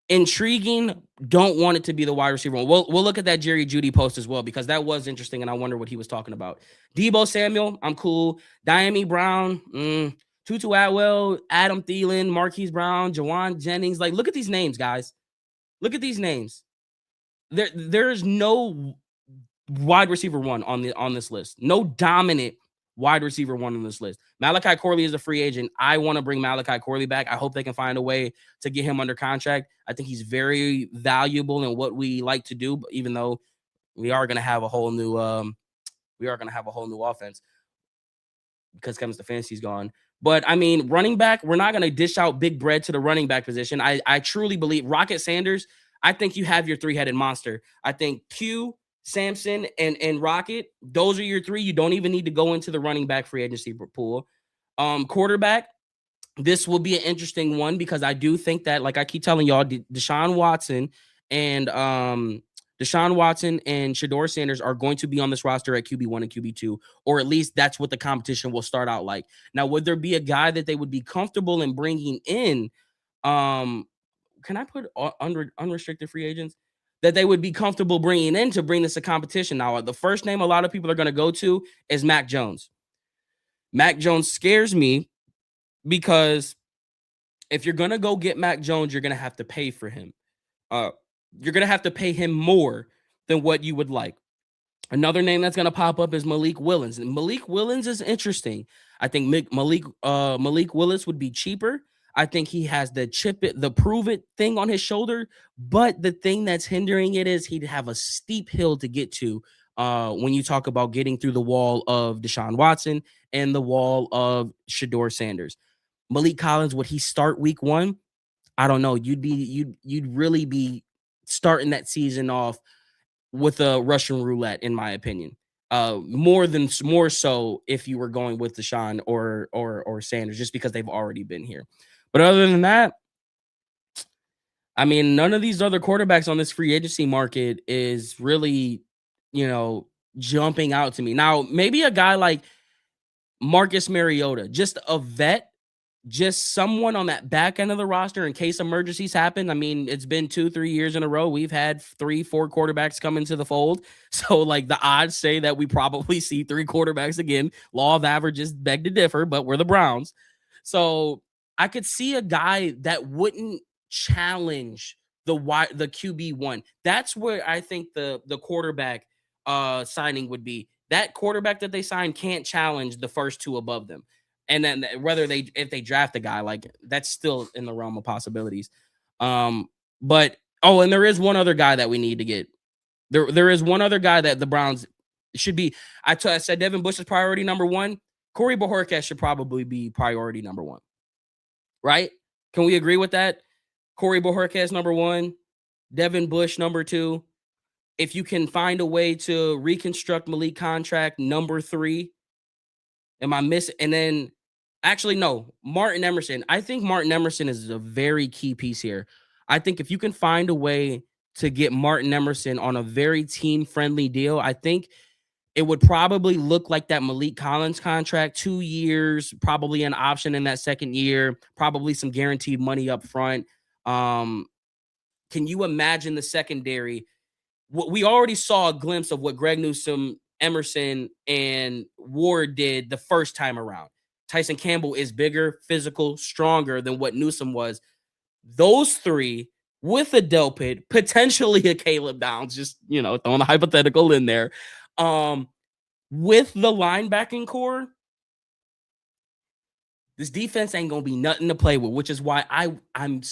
intriguing. Don't want it to be the wide receiver. We'll look at that Jerry Jeudy post as well, because that was interesting, and I wonder what he was talking about. Debo Samuel, I'm cool. Diami Brown, Tutu Atwell, Adam Thielen, Marquise Brown, Jawan Jennings. Like, look at these names, guys. Look at these names. There's no wide receiver one on this list. No dominant wide receiver one on this list. Malachi Corley is a free agent. I want to bring Malachi Corley back. I hope they can find a way to get him under contract. I think he's very valuable in what we like to do, even though we are going to have a whole new offense because Kevin Stefanski's gone. But I mean, running back, we're not going to dish out big bread to the running back position. I truly believe Rocket Sanders, I think you have your three-headed monster. I think Q, Samson, and Rocket, those are your three. You don't even need to go into the running back free agency pool. Quarterback, this will be an interesting one, because I do think that, like I keep telling y'all, Deshaun Watson and Shedeur Sanders are going to be on this roster at QB1 and QB2, or at least that's what the competition will start out like. Now, would there be a guy that they would be comfortable in bringing in? Can I put unrestricted free agents that they would be comfortable bringing in to bring this a competition? Now, the first name a lot of people are going to go to is Mac Jones. Mac Jones scares me, because if you're going to go get Mac Jones, you're going to have to pay for him. You're going to have to pay him more than what you would like. Another name that's going to pop up is Malik Willis. And Malik Willis is interesting. I think Malik Willis would be cheaper. I think he has the prove it thing on his shoulder, but the thing that's hindering it is he'd have a steep hill to get to when you talk about getting through the wall of Deshaun Watson and the wall of Shedeur Sanders. Malik Collins, would he start week 1? I don't know. You'd really be starting that season off with a Russian roulette, in my opinion. More so if you were going with Deshaun or Sanders, just because they've already been here. But other than that, I mean, none of these other quarterbacks on this free agency market is really, jumping out to me. Now, maybe a guy like Marcus Mariota, just a vet, just someone on that back end of the roster in case emergencies happen. I mean, it's been 2-3 years in a row. We've had 3-4 quarterbacks come into the fold. So, like, the odds say that we probably see 3 quarterbacks again. Law of averages beg to differ, but we're the Browns. So I could see a guy that wouldn't challenge the QB1. That's where I think the quarterback signing would be. That quarterback that they signed can't challenge the first 2 above them. And then if they draft a guy, like, that's still in the realm of possibilities. But and there is one other guy that we need to get. There is one other guy that the Browns should be. I said Devin Bush is priority number 1. Corey Bojorquez should probably be priority number 1. Right? Can we agree with that? Corey Bojorquez number 1, Devin Bush number 2. If you can find a way to reconstruct Malik contract number 3, am I missing? And then, actually, no, Martin Emerson. I think Martin Emerson is a very key piece here. I think if you can find a way to get Martin Emerson on a very team-friendly deal, I think it would probably look like that Malik Collins contract, 2 years, probably an option in that second year, probably some guaranteed money up front. Can you imagine the secondary? We already saw a glimpse of what Greg Newsome, Emerson, and Ward did the first time around. Tyson Campbell is bigger, physical, stronger than what Newsome was. Those 3 with a Delpit, potentially a Caleb Downs, just, throwing a hypothetical in there. With the linebacking core, this defense ain't gonna be nothing to play with, which is why I'm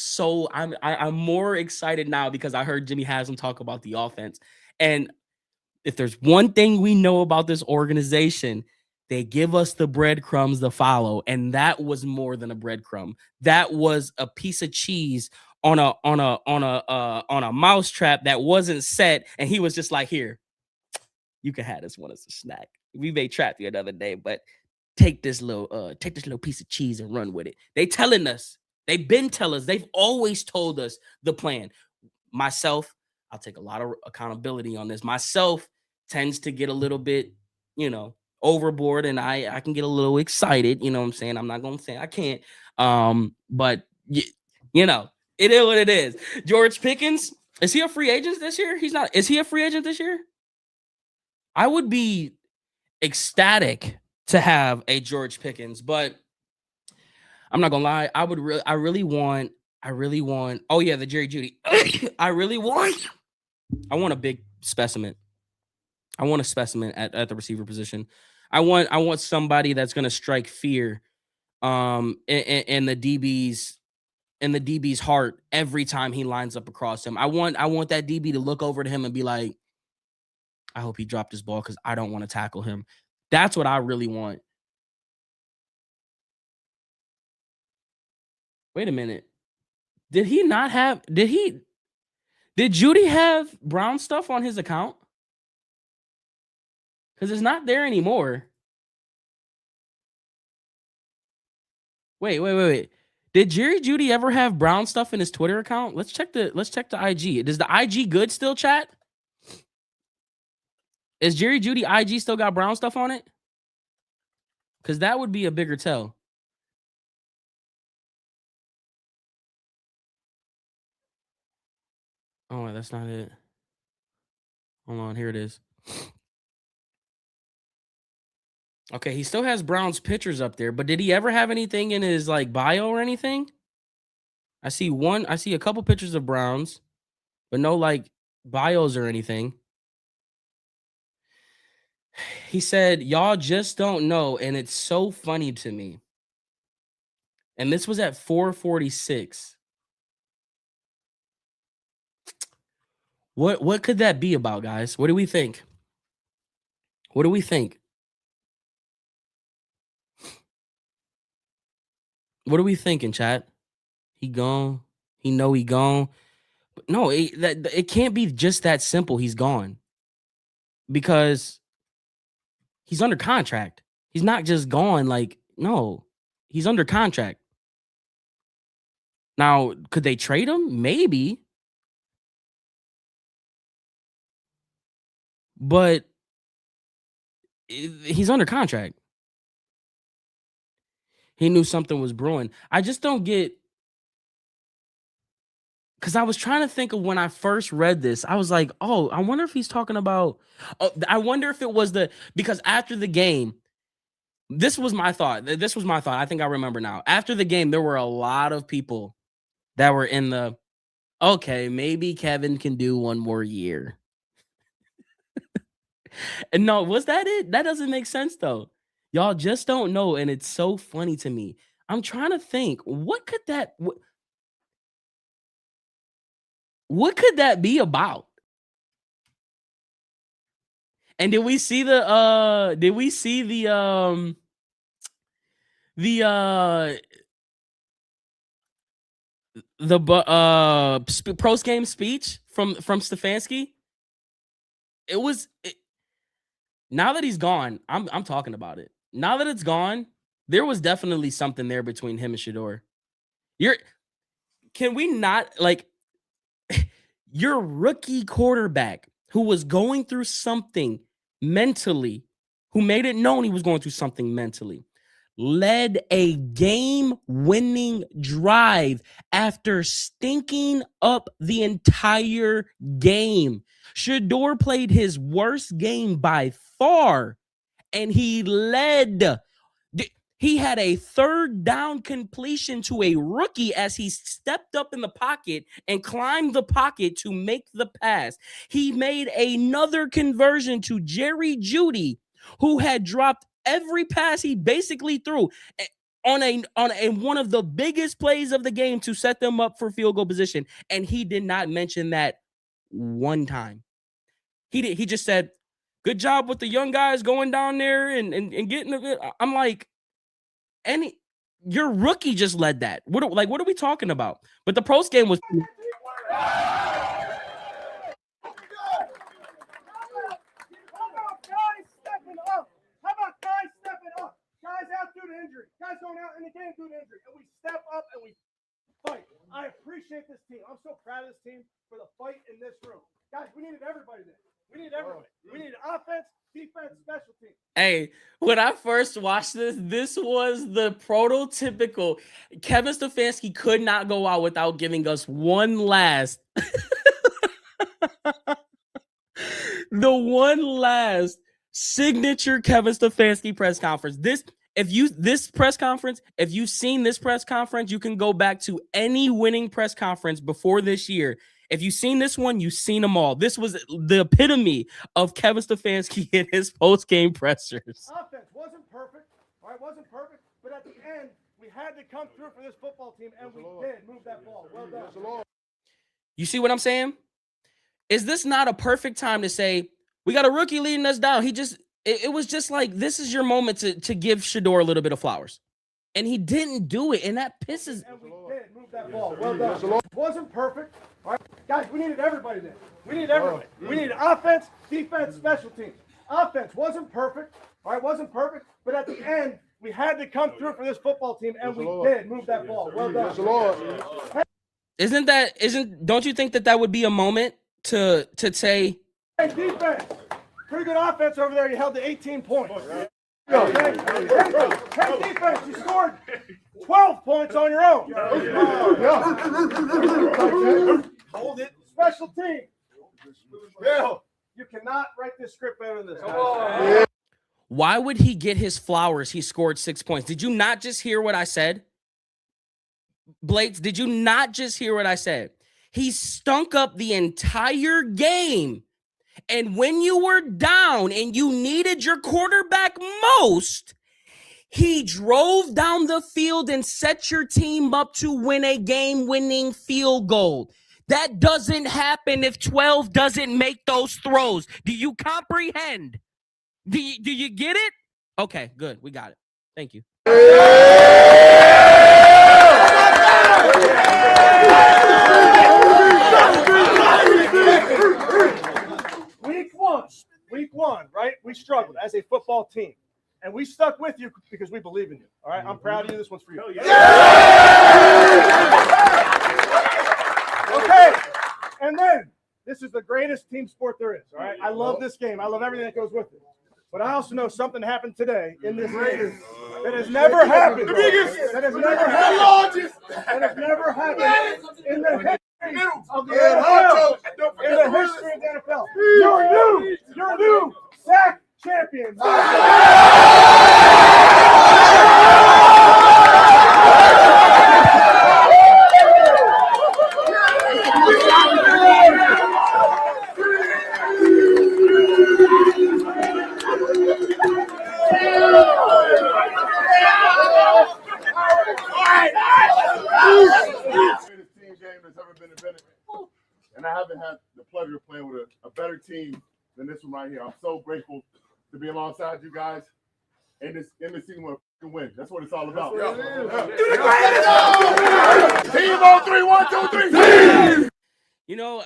more excited now because I heard Jimmy Haslam talk about the offense. And if there's one thing we know about this organization, they give us the breadcrumbs to follow, and that was more than a breadcrumb. That was a piece of cheese on a mousetrap that wasn't set, and he was just like, "Here, you can have this one as a snack. We may trap you another day, but take this little piece of cheese and run with it." They've been telling us, they've always told us the plan. Myself, I'll take a lot of accountability on this. Myself tends to get a little bit, overboard, and I can get a little excited. You know what I'm saying? I'm not gonna say I can't. But it is what it is. George Pickens, is he a free agent this year? He's not. Is he a free agent this year? I would be ecstatic to have a George Pickens, but I'm not gonna lie. I really want. Oh yeah, the Jerry Jeudy. I want a big specimen. I want a specimen at the receiver position. I want somebody that's gonna strike fear, in the DB's heart every time he lines up across him. I want that DB to look over to him and be like, I hope he dropped his ball because I don't want to tackle him. That's what I really want. Wait a minute. Did Jeudy have Brown stuff on his account? Because it's not there anymore. Wait. Did Jerry Jeudy ever have Brown stuff in his Twitter account? Let's check the IG. Does the IG good still, chat? Is Jerry Jeudy IG still got Brown stuff on it? Because that would be a bigger tell. Oh, wait, that's not it. Hold on, here it is. Okay, he still has Brown's pictures up there, but did he ever have anything in his bio or anything? I see a couple pictures of Browns, but no bios or anything. He said, "Y'all just don't know," and it's so funny to me. And this was at 4:46. What could that be about, guys? What do we think? What do we think? What are we thinking, chat? He gone. He know he gone. But no, it can't be just that simple. He's gone because he's under contract. He's not just gone. No, he's under contract. Now, could they trade him? Maybe. But He's under contract. He knew something was brewing. I just don't get, because I was trying to think of when I first read this. I was like, oh, I wonder if he's talking about. Oh, I wonder if it was because after the game, this was my thought. This was my thought. I think I remember now. After the game, there were a lot of people that were in the, okay, maybe Kevin can do one more year. And no, was that it? That doesn't make sense though. Y'all just don't know, and it's so funny to me. I'm trying to think, what could that be about? And did we see the post game speech from Stefanski? Now that he's gone, I'm talking about it. Now that it's gone, there was definitely something there between him and Shador. Can we not, like, your rookie quarterback who was going through something mentally, who made it known he was going through something mentally, led a game-winning drive after stinking up the entire game. Shador played his worst game by far, and he led. He had a third down completion to a rookie as he stepped up in the pocket and climbed the pocket to make the pass. He made another conversion to Jerry Jeudy, who had dropped every pass he basically threw on one of the biggest plays of the game to set them up for field goal position. And he did not mention that one time. He just said, good job with the young guys going down there and getting it. I'm like, your rookie just led that. What are we talking about? But the post game was. Guys out due to injury. Guys going out in the game due to injury. And we step up and we fight. I appreciate this team. I'm so proud of this team for the fight in this room. Guys, we needed everybody there. We needed everybody. We needed offense, defense, special teams. Hey, when I first watched this was the prototypical. Kevin Stefanski could not go out without giving us one last the one last signature Kevin Stefanski press conference. If you've seen this press conference, you can go back to any winning press conference before this year. If you've seen this one, you've seen them all. This was the epitome of Kevin Stefanski in his post-game pressers. Offense wasn't perfect, all right, wasn't perfect, but at the end, we had to come through for this football team, and we did move that ball. Well done. You see what I'm saying? Is this not a perfect time to say, we got a rookie leading us down? It was just like, this is your moment to give Shador a little bit of flowers. And he didn't do it, and that pisses. And we did move that ball. Well done. Wasn't perfect. All right, guys, we needed everybody there. We needed everybody. We needed offense, defense, special teams. Offense wasn't perfect. All right, wasn't perfect. But at the end, we had to come through for this football team, and we did move that ball. Well done. Don't you think that would be a moment to say, hey, defense, pretty good offense over there. You held to 18 points. Hey, defense, you scored 12 points on your own. Hold it. Special team. You cannot write this script better than this. Why would he get his flowers? He scored 6 points. Did you not just hear what I said? Blades, did you not just hear what I said? He stunk up the entire game. And when you were down and you needed your quarterback most, he drove down the field and set your team up to win a game-winning field goal. That doesn't happen if 12 doesn't make those throws. Do you comprehend? Do you get it? Okay, good. We got it. Thank you. Week one, right? We struggled as a football team. And we stuck with you because we believe in you. All right? I'm proud of you. This one's for you. Okay. And then, this is the greatest team sport there is. All right? I love this game. I love everything that goes with it. But I also know something happened today in this game that has never happened. That has never happened. That has never happened in the history of the NFL. In the history of the NFL. You're new sack champions. Greatest team game that's ever been invented. And I haven't had the pleasure of playing with a better team than this one right here. I'm so grateful to be alongside you guys in this season with a win. That's what it's all about. Team on 3, 1, 2, 3. You know,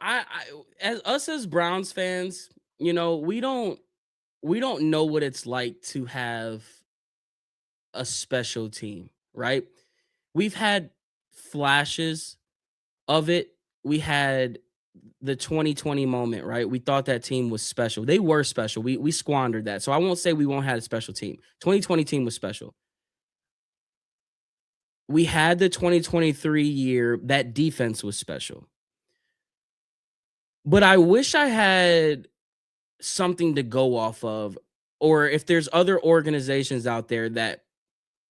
as us as Browns fans, you know, we don't know what it's like to have a special team, right? We've had flashes of it. We had the 2020 moment, right? We thought that team was special. They were special. We squandered that. So I won't say we won't have a special team. 2020 team was special. We had the 2023 year. That defense was special. But I wish I had something to go off of, or if there's other organizations out there that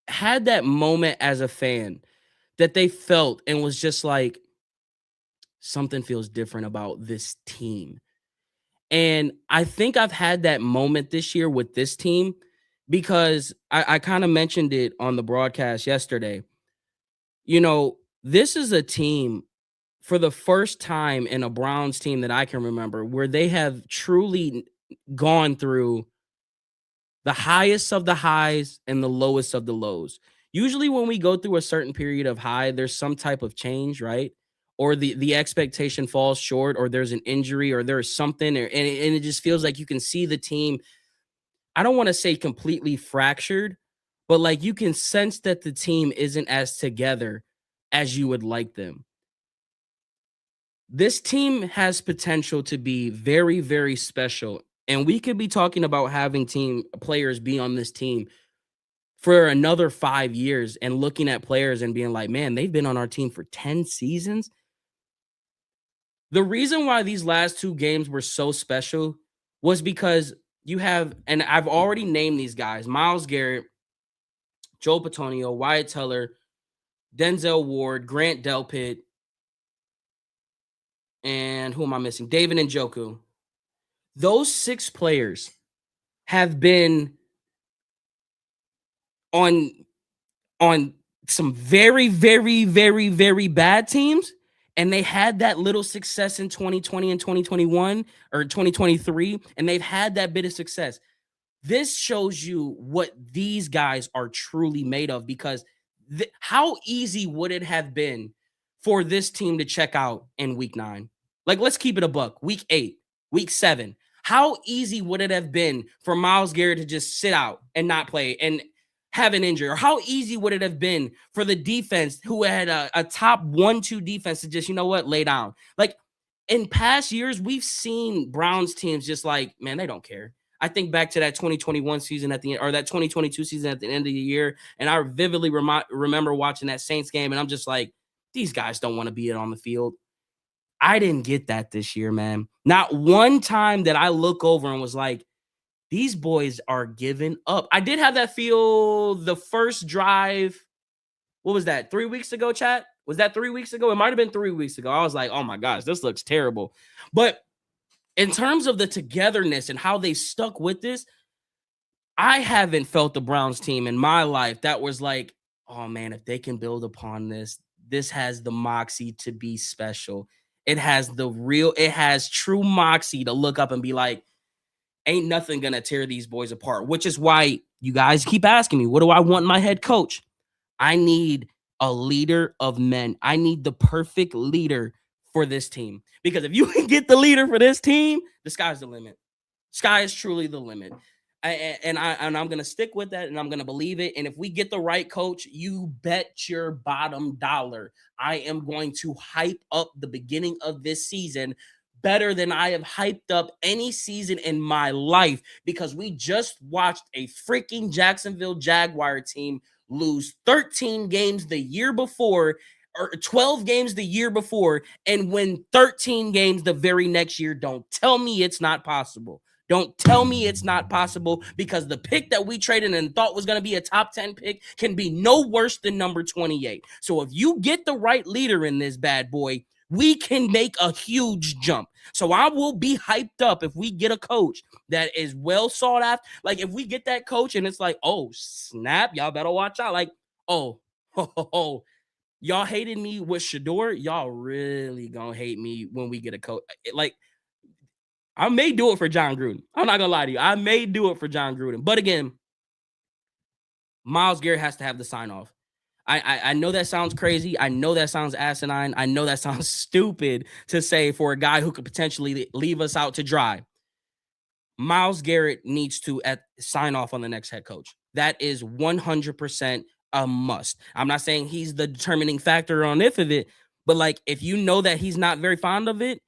had that moment as a fan that they felt and was just like, something feels different about this team. And I think I've had that moment this year with this team because I kind of mentioned it on the broadcast yesterday. You know, this is a team for the first time in a Browns team that I can remember where they have truly gone through the highest of the highs and the lowest of the lows. Usually when we go through a certain period of high, there's some type of change, right? Or the expectation falls short, or there's an injury, or there's something, and it just feels like you can see the team. I don't want to say completely fractured, but like you can sense that the team isn't as together as you would like them. This team has potential to be very, very special. And we could be talking about having team players be on this team for another 5 years and looking at players and being like, man, they've been on our team for 10 seasons. The reason why these last 2 games were so special was because you have, and I've already named these guys, Myles Garrett, Joe Patonio, Wyatt Teller, Denzel Ward, Grant Delpit, and who am I missing? David Njoku. Those 6 players have been on some very, very, very, very bad teams, and they had that little success in 2020 and 2021 or 2023, and they've had that bit of success. This shows you what these guys are truly made of, because how easy would it have been for this team to check out in week 9? Like, let's keep it a buck. Week 8, week 7. How easy would it have been for Myles Garrett to just sit out and not play and have an injury? Or how easy would it have been for the defense, who had a top 1-2 defense, to just, you know what, lay down? Like, in past years, we've seen Browns teams just like, man, they don't care. I think back to that 2021 season at the end, or that 2022 season at the end of the year, and I vividly remember watching that Saints game, and I'm just like, these guys don't want to be on the field. I didn't get that this year, man. Not one time that I look over and was like, these boys are giving up. I did have that feel the first drive. What was that? 3 weeks ago, chat? Was that 3 weeks ago? It might have been 3 weeks ago. I was like, oh my gosh, this looks terrible. But in terms of the togetherness and how they stuck with this, I haven't felt the Browns team in my life that was like, oh man, if they can build upon this, this has the moxie to be special. It has true moxie to look up and be like, ain't nothing gonna tear these boys apart, which is why you guys keep asking me, what do I want in my head coach? I need a leader of men. I need the perfect leader for this team. Because if you can get the leader for this team, the sky's the limit. Sky is truly the limit. And I'm going to stick with that, and I'm going to believe it. And if we get the right coach, you bet your bottom dollar I am going to hype up the beginning of this season better than I have hyped up any season in my life, because we just watched a freaking Jacksonville Jaguar team lose 13 games the year before, or 12 games the year before, and win 13 games the very next year. Don't tell me it's not possible. Don't tell me it's not possible, because the pick that we traded and thought was going to be a top 10 pick can be no worse than number 28. So if you get the right leader in this bad boy, we can make a huge jump. So I will be hyped up if we get a coach that is well sought after. Like, if we get that coach and it's like, oh, snap, y'all better watch out. Like, oh, y'all hated me with Shador. Y'all really gonna hate me when we get a coach. Like, I may do it for John Gruden. I'm not gonna lie to you. I may do it for John Gruden. But again, Myles Garrett has to have the sign off. I know that sounds crazy. I know that sounds asinine. I know that sounds stupid to say for a guy who could potentially leave us out to dry. Myles Garrett needs to sign off on the next head coach. That is 100% a must. I'm not saying he's the determining factor on if of it, but like, if you know that he's not very fond of it,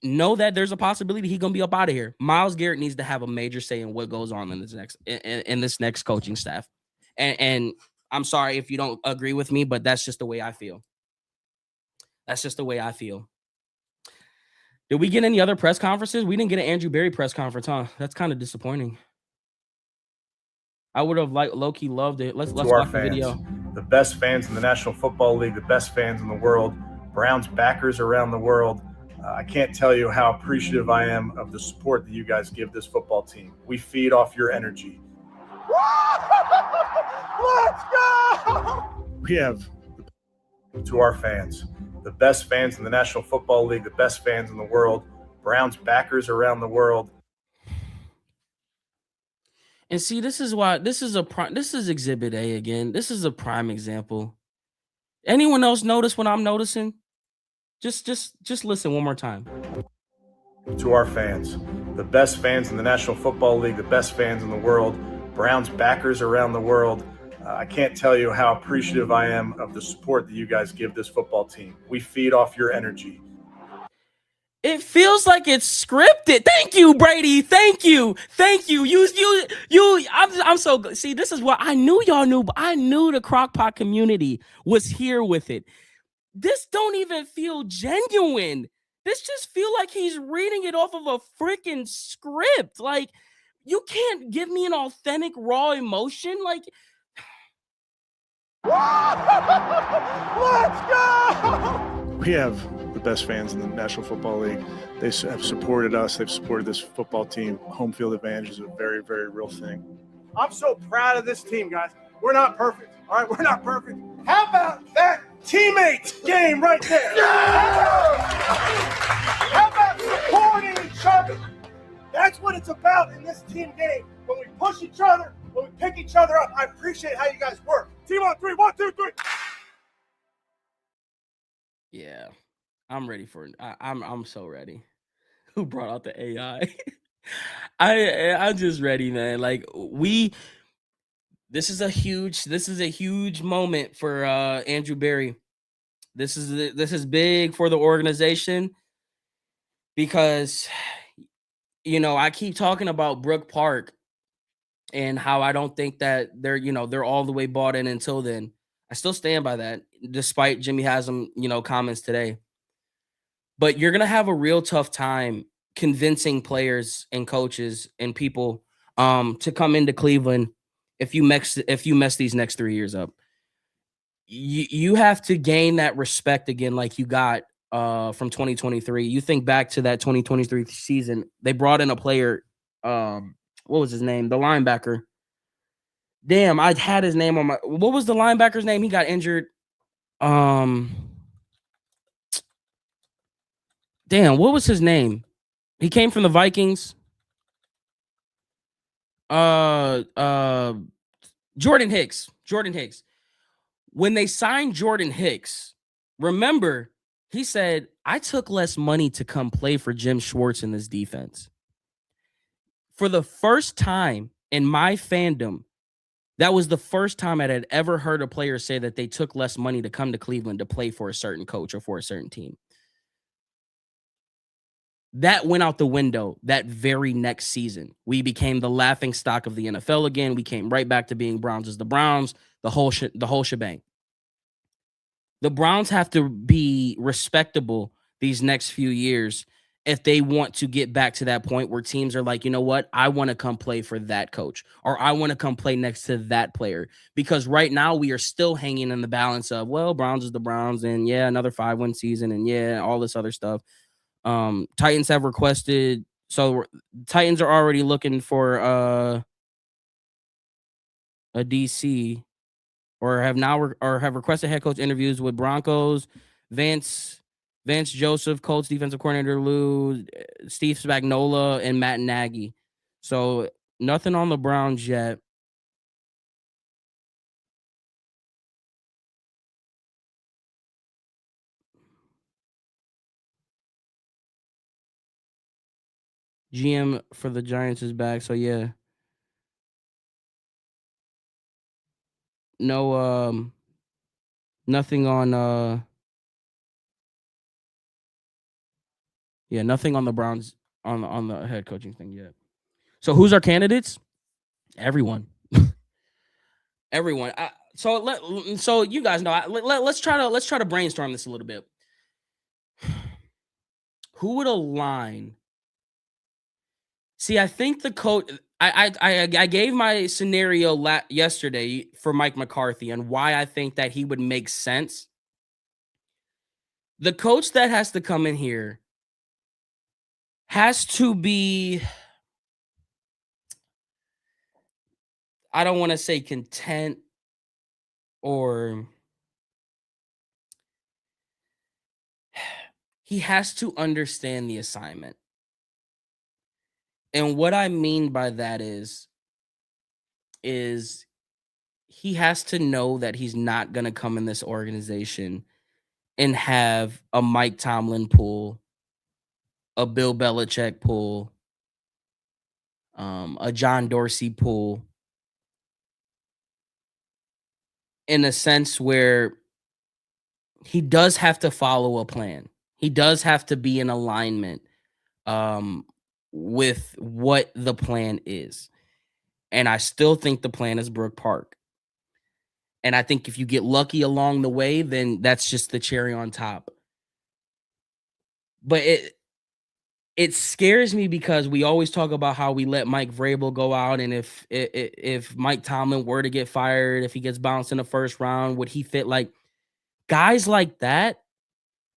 know that there's a possibility he's gonna be up out of here. Myles Garrett needs to have a major say in what goes on in this next coaching staff. And I'm sorry if you don't agree with me, but that's just the way I feel. That's just the way I feel. Did we get any other press conferences? We didn't get an Andrew Berry press conference, huh? That's kind of disappointing. I would have low-key loved it. Let's watch the video. The best fans in the National Football League, the best fans in the world, Browns backers around the world. I can't tell you how appreciative I am of the support that you guys give this football team. We feed off your energy. Let's go! We have, to our fans, the best fans in the National Football League, the best fans in the world, Browns backers around the world. And see, this is why this is Exhibit A again. This is a prime example. Anyone else notice what I'm noticing? Just listen one more time. To our fans, the best fans in the National Football League, the best fans in the world, Browns backers around the world. I can't tell you how appreciative I am of the support that you guys give this football team. We feed off your energy. It feels like it's scripted. Thank you, Brady. Thank you. I'm so good. See, this is what I knew y'all knew, but I knew the Crockpot community was here with it. This don't even feel genuine. This just feel like he's reading it off of a freaking script. Like, you can't give me an authentic, raw emotion. Like, let's go! We have the best fans in the National Football League. They have supported us. They've supported this football team. Home field advantage is a very, very real thing. I'm so proud of this team, guys. We're not perfect. All right, we're not perfect. How about that teammate game right there? Yeah! How about supporting each other? That's what it's about in this team game. When we push each other, when we pick each other up. I appreciate how you guys work. Team on three. 1, 2, 3. yeah, I'm ready for it. I'm so ready. Who brought out the AI? I'm just ready, man. Like, this is a huge moment for Andrew Berry. This is big for the organization, because, you know, I keep talking about Brook Park and how I don't think that they're all the way bought in until then. I still stand by that, despite Jimmy Haslam, comments today. But you're gonna have a real tough time convincing players and coaches and people to come into Cleveland if you mess these next 3 years up. You have to gain that respect again, like you got from 2023. You think back to that 2023 season, they brought in a player. What was his name? The linebacker. Damn, I had his name on my. What was the linebacker's name? He got injured. Damn, what was his name? He came from the Vikings. Jordan Hicks. When they signed Jordan Hicks, remember, he said, I took less money to come play for Jim Schwartz in this defense. For the first time in my fandom, that was the first time I had ever heard a player say that they took less money to come to Cleveland to play for a certain coach or for a certain team. That went out the window that very next season. We became the laughing stock of the NFL again. We came right back to being Browns as the Browns, the whole shebang. The Browns have to be respectable these next few years if they want to get back to that point where teams are like, you know what, I want to come play for that coach, or I want to come play next to that player. Because right now we are still hanging in the balance of, well, Browns is the Browns, and yeah, another 5-win season, and yeah, all this other stuff. Titans have requested, so Titans are already looking for a DC, or have requested head coach interviews with Broncos, Vance Joseph, Colts defensive coordinator Lou, Steve Spagnuolo, and Matt Nagy. So nothing on the Browns yet. GM for the Giants is back, so yeah. No, nothing on nothing on the Browns on the head coaching thing yet. So who's our candidates? Everyone. Everyone. So you guys know, let's try to brainstorm this a little bit. Who would align? See, I think the coach. I gave my scenario yesterday for Mike McCarthy and why I think that he would make sense. The coach that has to come in here has to be, I don't want to say content, or he has to understand the assignment. And what I mean by that is he has to know that he's not going to come in this organization and have a Mike Tomlin pool, a Bill Belichick pool, a John Dorsey pool, in a sense where he does have to follow a plan. He does have to be in alignment with what the plan is. And I still think the plan is Brook Park. And I think if you get lucky along the way, then that's just the cherry on top. But it scares me because we always talk about how we let Mike Vrabel go out, and if Mike Tomlin were to get fired, if he gets bounced in the first round, would he fit? Like, guys like that,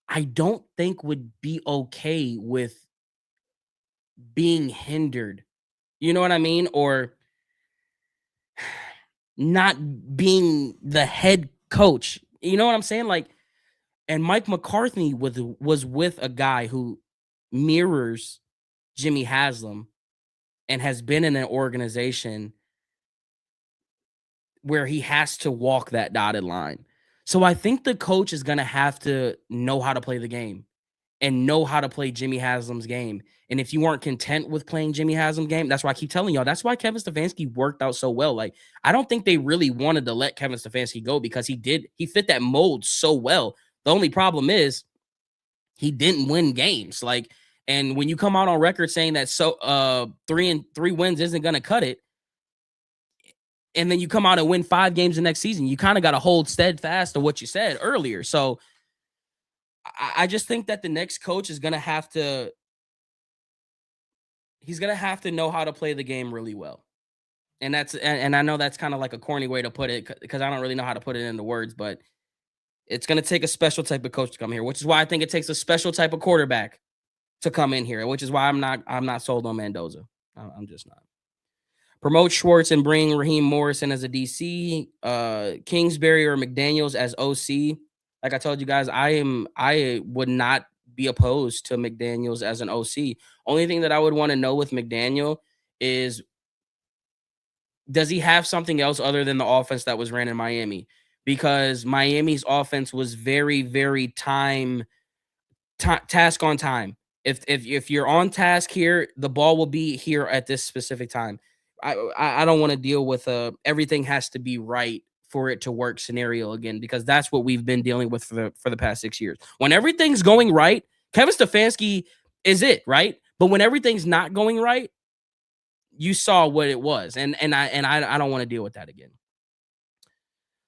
I don't think would be okay with being hindered. You know what I mean? Or not being the head coach. You know what I'm saying? Like, and Mike McCarthy was with a guy who mirrors Jimmy Haslam and has been in an organization where he has to walk that dotted line. So I think the coach is going to have to know how to play the game and know how to play Jimmy Haslam's game. And if you weren't content with playing Jimmy Haslam's game, that's why I keep telling y'all, that's why Kevin Stefanski worked out so well. Like, I don't think they really wanted to let Kevin Stefanski go because he fit that mold so well. The only problem is he didn't win games. Like, and when you come out on record saying that 3 wins isn't going to cut it, and then you come out and win 5 games the next season, you kind of got to hold steadfast to what you said earlier. So I just think that the next coach is going to have to, he's going to have to know how to play the game really well. And and I know that's kind of like a corny way to put it because I don't really know how to put it into words, but it's going to take a special type of coach to come here, which is why I think it takes a special type of quarterback to come in here, which is why I'm not sold on Mendoza. I'm just not. Promote Schwartz and bring Raheem Morrison as a DC, Kingsbury or McDaniels as OC. Like I told you guys, I would not be opposed to McDaniels as an OC. Only thing that I would want to know with McDaniel is, does he have something else other than the offense that was ran in Miami? Because Miami's offense was very, very task on time. If you're on task here, the ball will be here at this specific time. I don't want to deal with everything has to be right for it to work scenario again, because that's what we've been dealing with for the past 6 years. When everything's going right, Kevin Stefanski is it, right? But when everything's not going right, you saw what it was. And I don't want to deal with that again.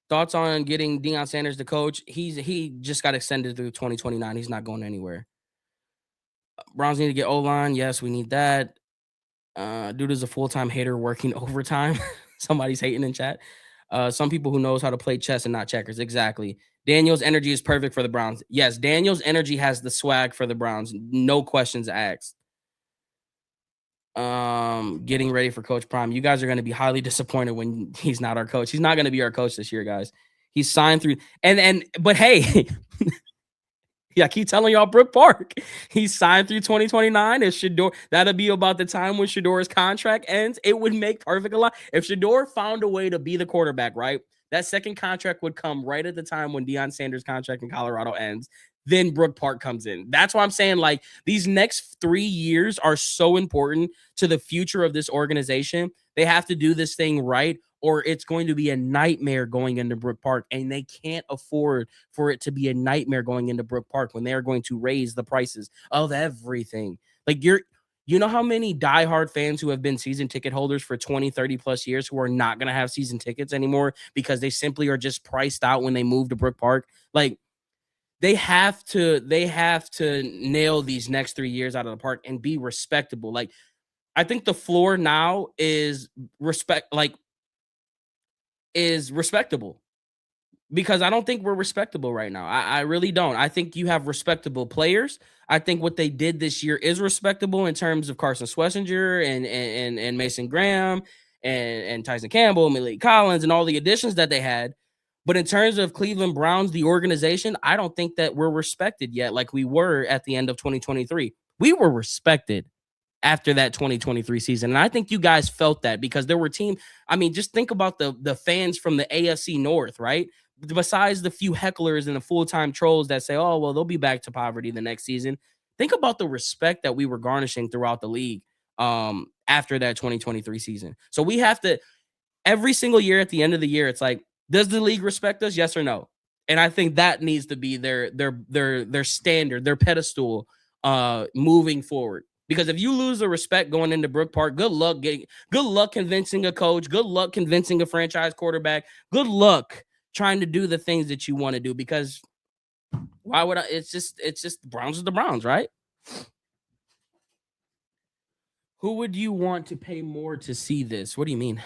Thoughts on getting Deion Sanders the coach? He just got extended through 2029. He's not going anywhere. Browns need to get O-line. Yes, we need that. Dude is a full-time hater working overtime. Somebody's hating in chat. Some people who knows how to play chess and not checkers. Exactly. Daniel's energy is perfect for the Browns. Yes, Daniel's energy has the swag for the Browns. No questions asked. Getting ready for Coach Prime. You guys are going to be highly disappointed when he's not our coach. He's not going to be our coach this year, guys. He's signed through but hey, yeah, I keep telling y'all Brook Park. He's signed through 2029. If Shador, that'll be about the time when Shador's contract ends. It would make perfect a lot. If Shador found a way to be the quarterback, right? That second contract would come right at the time when Deion Sanders' contract in Colorado ends. Then Brook Park comes in. That's why I'm saying, like, these next 3 years are so important to the future of this organization. They have to do this thing right, or it's going to be a nightmare going into Brook Park, and they can't afford for it to be a nightmare going into Brook Park when they are going to raise the prices of everything. Like, you know how many diehard fans who have been season ticket holders for 20, 30 plus years who are not going to have season tickets anymore because they simply are just priced out when they move to Brook Park? Like, they have to nail these next 3 years out of the park and be respectable. Like, I think the floor now is respectable, because I don't think we're respectable right now. I really don't. I think you have respectable players. I think what they did this year is respectable in terms of Carson Schlesinger and Mason Graham and Tyson Campbell, Malik Collins, and all the additions that they had. But in terms of Cleveland Browns, the organization, I don't think that we're respected yet like we were at the end of 2023. We were respected after that 2023 season. And I think you guys felt that because there were teams. I mean, just think about the fans from the AFC North, right? Besides the few hecklers and the full-time trolls that say, oh, well, they'll be back to poverty the next season. Think about the respect that we were garnishing throughout the league after that 2023 season. So we have to, every single year at the end of the year, it's like, does the league respect us? Yes or no? And I think that needs to be their standard, their pedestal moving forward. Because if you lose the respect going into Brook Park, good luck convincing a coach, good luck convincing a franchise quarterback, good luck trying to do the things that you want to do. Because why would I? It's just the Browns are the Browns, right? Who would you want to pay more to see this? What do you mean?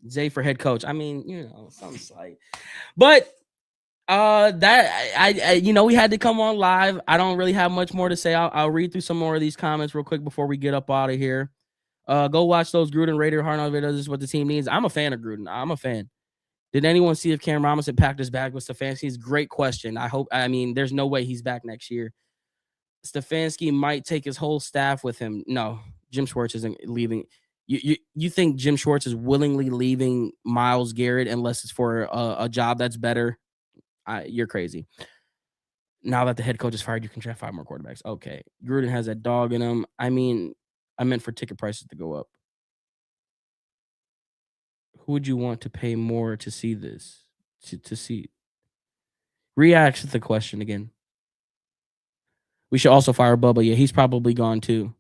Zay for head coach. I mean, some slight. But that I we had to come on live. I don't really have much more to say. I'll read through some more of these comments real quick before we get up out of here. Go watch those Gruden Raider Hard videos. This is what the team needs. I'm a fan of Gruden. I'm a fan. Did anyone see if Cam Robinson packed his bag with Stefanski? Great question. There's no way he's back next year. Stefanski might take his whole staff with him. No, Jim Schwartz isn't leaving. You think Jim Schwartz is willingly leaving Myles Garrett unless it's for a job that's better? You're crazy. Now that the head coach is fired, you can draft 5 more quarterbacks. Okay. Gruden has that dog in him. I meant for ticket prices to go up. Who would you want to pay more to see this? To see? React to the question again. We should also fire Bubba. Yeah, he's probably gone too.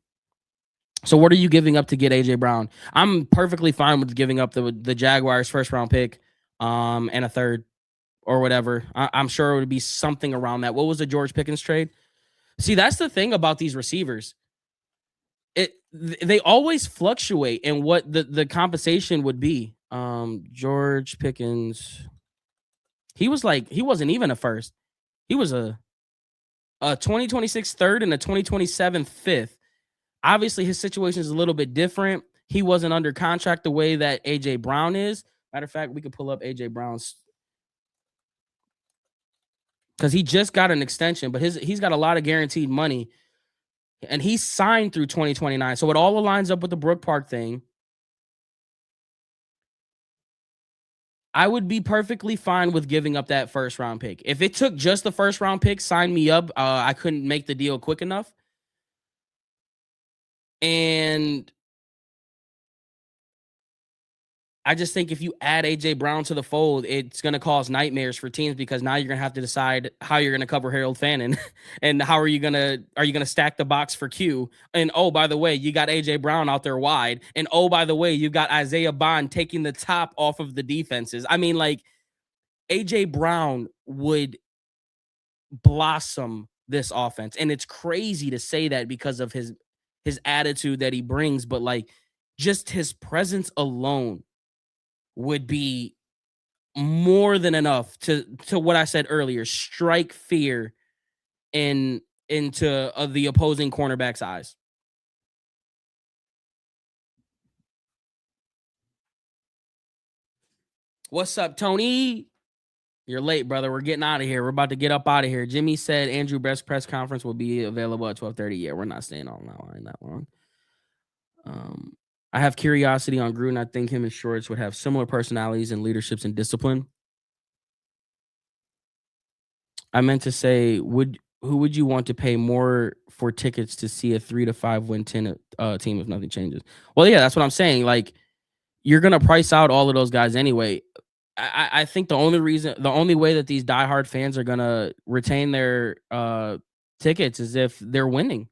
So what are you giving up to get AJ Brown? I'm perfectly fine with giving up the Jaguars' first round pick and a third or whatever. I'm sure it would be something around that. What was the George Pickens trade? See, that's the thing about these receivers. They always fluctuate in what the compensation would be. George Pickens, he wasn't even a first. He was a 2026 third and a 2027 fifth. Obviously, his situation is a little bit different. He wasn't under contract the way that AJ Brown is. Matter of fact, we could pull up AJ Brown's, because he just got an extension, but he's got a lot of guaranteed money, and he's signed through 2029. So it all aligns up with the Brook Park thing. I would be perfectly fine with giving up that first round pick. If it took just the first round pick, sign me up. I couldn't make the deal quick enough. And I just think if you add AJ Brown to the fold, it's going to cause nightmares for teams because now you're going to have to decide how you're going to cover Harold Fannin and how are you going to stack the box for Q? And oh, by the way, you got AJ Brown out there wide. And oh, by the way, you got Isaiah Bond taking the top off of the defenses. I mean, like AJ Brown would blossom this offense. And it's crazy to say that because of his attitude that he brings, but like just his presence alone would be more than enough to what I said earlier, strike fear into the opposing cornerback's eyes. What's up, Tony? You're late, brother. We're getting out of here. We're about to get up out of here. Jimmy said Andrew Best press conference will be available at 12:30. Yeah, we're not staying on that line that long. I have curiosity on Gruden. I think him and Shorts would have similar personalities and leaderships and discipline. I meant to say, who would you want to pay more for tickets to see a 3 to 5 win team if nothing changes? Well, yeah, that's what I'm saying. Like, you're gonna price out all of those guys anyway. I think the only way that these diehard fans are gonna retain their tickets is if they're winning.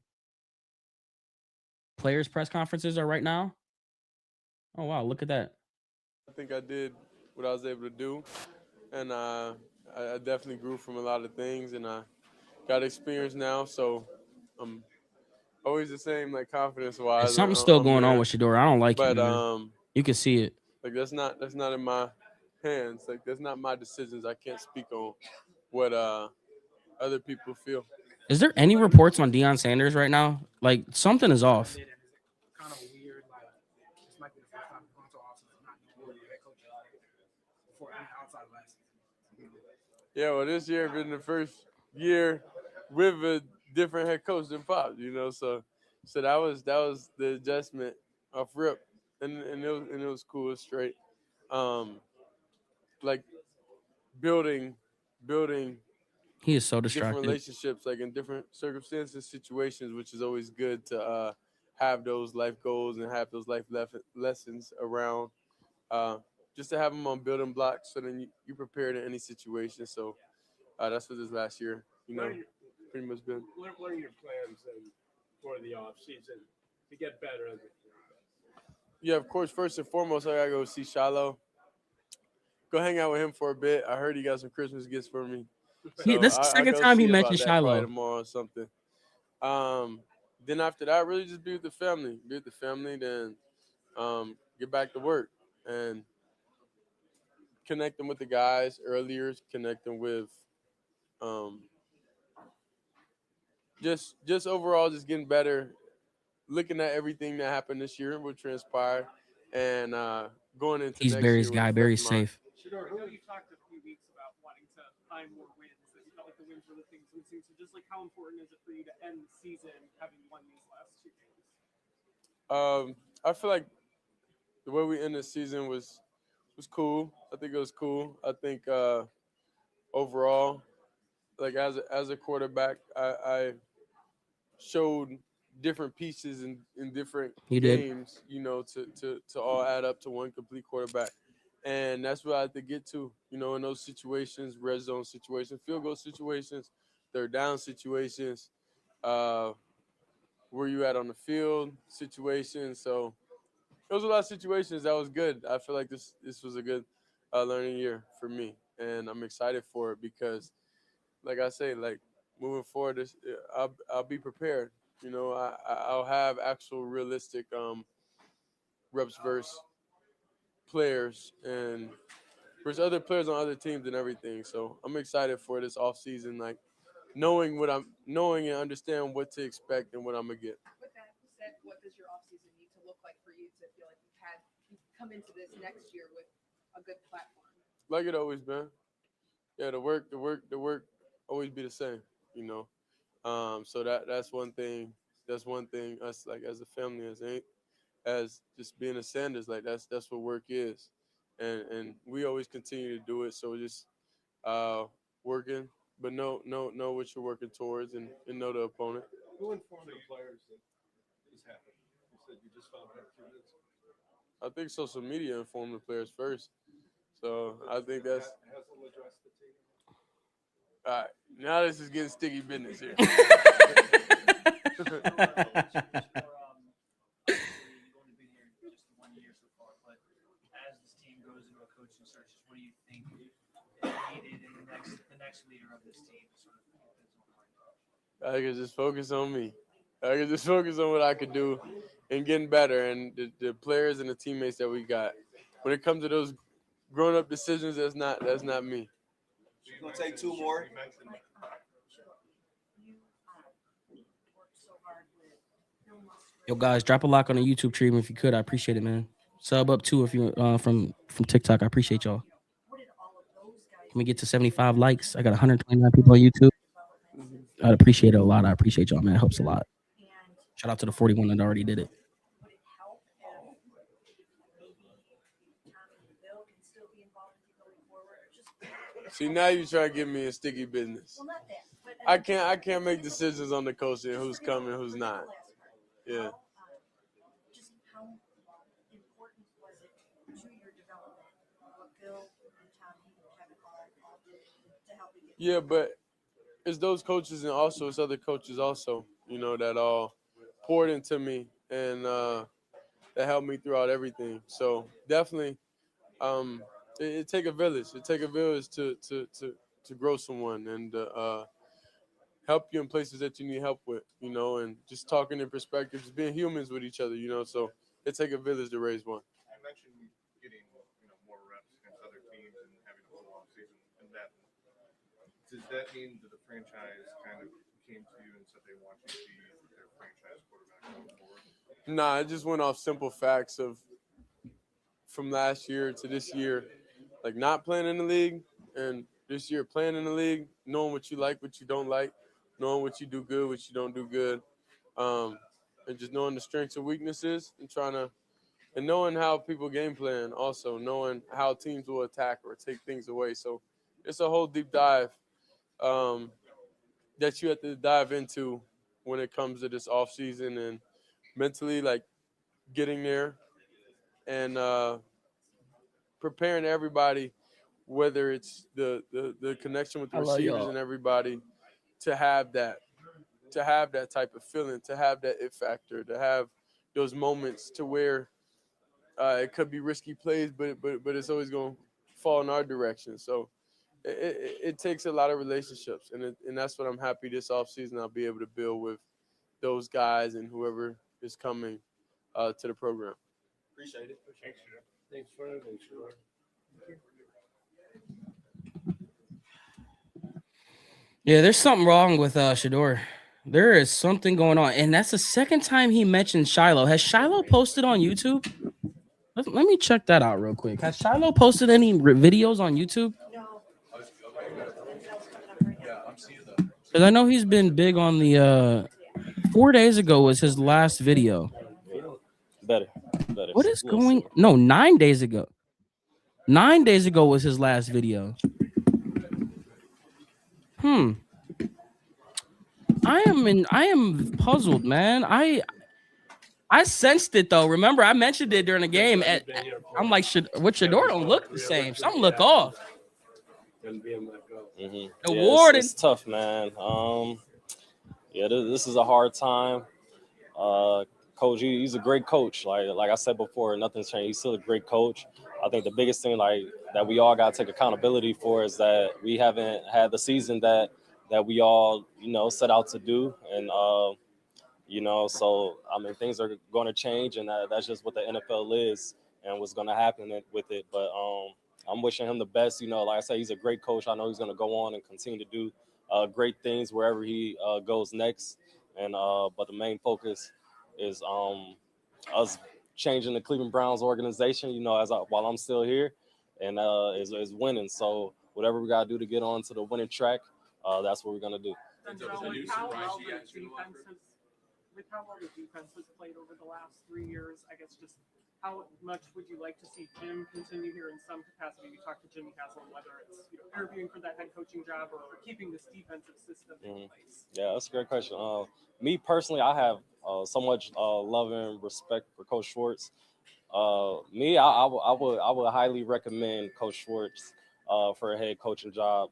Players' press conferences are right now. Oh wow, look at that. I think I did what I was able to do, and I definitely grew from a lot of things, and I got experience now, so I'm always the same, like confidence-wise. Something's still I'm going on there. with Shador. I don't like it, But man. You can see it. like that's not in my hands. Like that's not my decisions. I can't speak on what other people feel. Is there any reports on Deion Sanders right now? Like something is off. Kind of weird. Like this might be the first time going to offseason not knowing who the head coach is for outside of last season. Yeah, well, this year been the first year with a different head coach than Pop. So that was the adjustment off rip, and it was cool. It was straight. Like building He is so different distracted. relationships, like in different circumstances, situations, which is always good to have those life goals and have those life lessons around. Just to have them on building blocks, so then you prepared in any situation. So that's what this last year, pretty much been. What are your plans for the off season to get better? Yeah, of course. First and foremost, I gotta go see Shiloh. Go hang out with him for a bit. I heard he got some Christmas gifts for me. So This is the second go time he see about mentioned that probably Shiloh. tomorrow or something. Then after that, really just be with the family. Then get back to work and connect them with the guys earlier. Connect them with just overall just getting better. Looking at everything that happened this year and what transpired, and going into He's next Barry's year with guy. a Barry's fresh mind. safe. Shador, I know you talked a few weeks about wanting to find more wins. That you felt like the wins were the things missing. So just like how important is it for you to end the season having won these last two games? I feel like the way we ended the season was cool. I think it was cool. I think overall, like as a quarterback, I showed different pieces in different You did. games, to all add up to one complete quarterback. And that's what I had to get to, in those situations, red zone situations, field goal situations, third down situations, where you at on the field situations. So it was a lot of situations that was good. I feel like this was a good learning year for me, and I'm excited for it because, like I say, like moving forward, I'll be prepared. I'll have actual realistic reps versus players and versus other players on other teams and everything. So I'm excited for this off season, like knowing and understand what to expect and what I'm gonna get. With that said, what does your offseason need to look like for you to feel like you've come into this next year with a good platform? Like it always been. Yeah, the work always be the same, So that's one thing. That's one thing us like as a family, as just being a Sanders, like that's what work is. And we always continue to do it. So just working, but know what you're working towards and know the opponent. Who informed the players that this happened? You said you just found out 2 minutes I think social media informed the players first. So I think that's all right. Now this is getting sticky business here. As this team goes into a coaching search, what do you think is needed in the next leader of this team to sort of get this on right? I can just focus on me. I can just focus on what I could do and getting better and the players and the teammates that we got. When it comes to those grown up decisions, that's not me. You're gonna take two more. Yo, guys, drop a like on the YouTube stream if you could. I appreciate it, man. Sub up too if you from TikTok. I appreciate y'all. Can we get to 75 likes? I got 129 people on YouTube. I'd appreciate it a lot. I appreciate y'all, man. It helps a lot. Shout out to the 41 that already did it. See, now you try to get me in sticky business. I can't make decisions on the coach and who's coming, who's not. Yeah. Just how important was it to your development what Bill and Tommy and Kevin all did to help you get? Yeah, but it's those coaches and also it's other coaches also, that all poured into me and that helped me throughout everything. So definitely, it take a village. It take a village to grow someone and help you in places that you need help with, and just talking in perspective, just being humans with each other, So it take a village to raise one. I mentioned getting more reps against other teams and having a full off season and that. Does that mean that the franchise kind of came to you and said they want you to be their franchise quarterback going forward? Nah, I just went off simple facts of from last year to this year, like not playing in the league, and this year playing in the league, knowing what you like, what you don't like, knowing what you do good, what you don't do good, and just knowing the strengths and weaknesses and knowing how people game plan, also knowing how teams will attack or take things away. So it's a whole deep dive that you have to dive into when it comes to this off season and mentally, like getting there and preparing everybody, whether it's the connection with the receivers and everybody, to have that type of feeling, to have that it factor, to have those moments to where it could be risky plays, but it's always going to fall in our direction. So it takes a lot of relationships, and that's what I'm happy this offseason I'll be able to build with those guys and whoever is coming to the program. Appreciate it. Thanks for everything, sure. Yeah, there's something wrong with Shador. There is something going on, and that's the second time he mentioned Shiloh. Has Shiloh posted on YouTube? Let me check that out real quick. Has Shiloh posted any videos on YouTube? No. Because I know he's been big on the 4 days ago was his last video. Better. What is going? No, 9 days ago. 9 days ago was his last video. I am puzzled, man. I sensed it though. Remember, I mentioned it during the game. I'm like, Shador don't look the same. Something look off. Mm-hmm. The warden. It's tough, man. This is a hard time. Coach, he's a great coach. Like I said before, nothing's changed. He's still a great coach. I think the biggest thing that we all got to take accountability for is that we haven't had the season that we all set out to do, and so I mean things are going to change, and that's just what the NFL is and what's going to happen with it. But I'm wishing him the best. Like I said, he's a great coach. I know he's going to go on and continue to do great things wherever he goes next. And but the main focus is us changing the Cleveland Browns organization, while I'm still here, and is winning. So whatever we got to do to get on to the winning track, that's what we're going to do. With how well the defense has played over the last 3 years, I guess just how much would you like to see Jim continue here in some capacity? You talked to Jimmy Haslam, whether it's interviewing for that head coaching job or for keeping this defensive system in place. Yeah, that's a great question. Me personally, I have so much love and respect for Coach Schwartz. Me, I would highly recommend Coach Schwartz for a head coaching job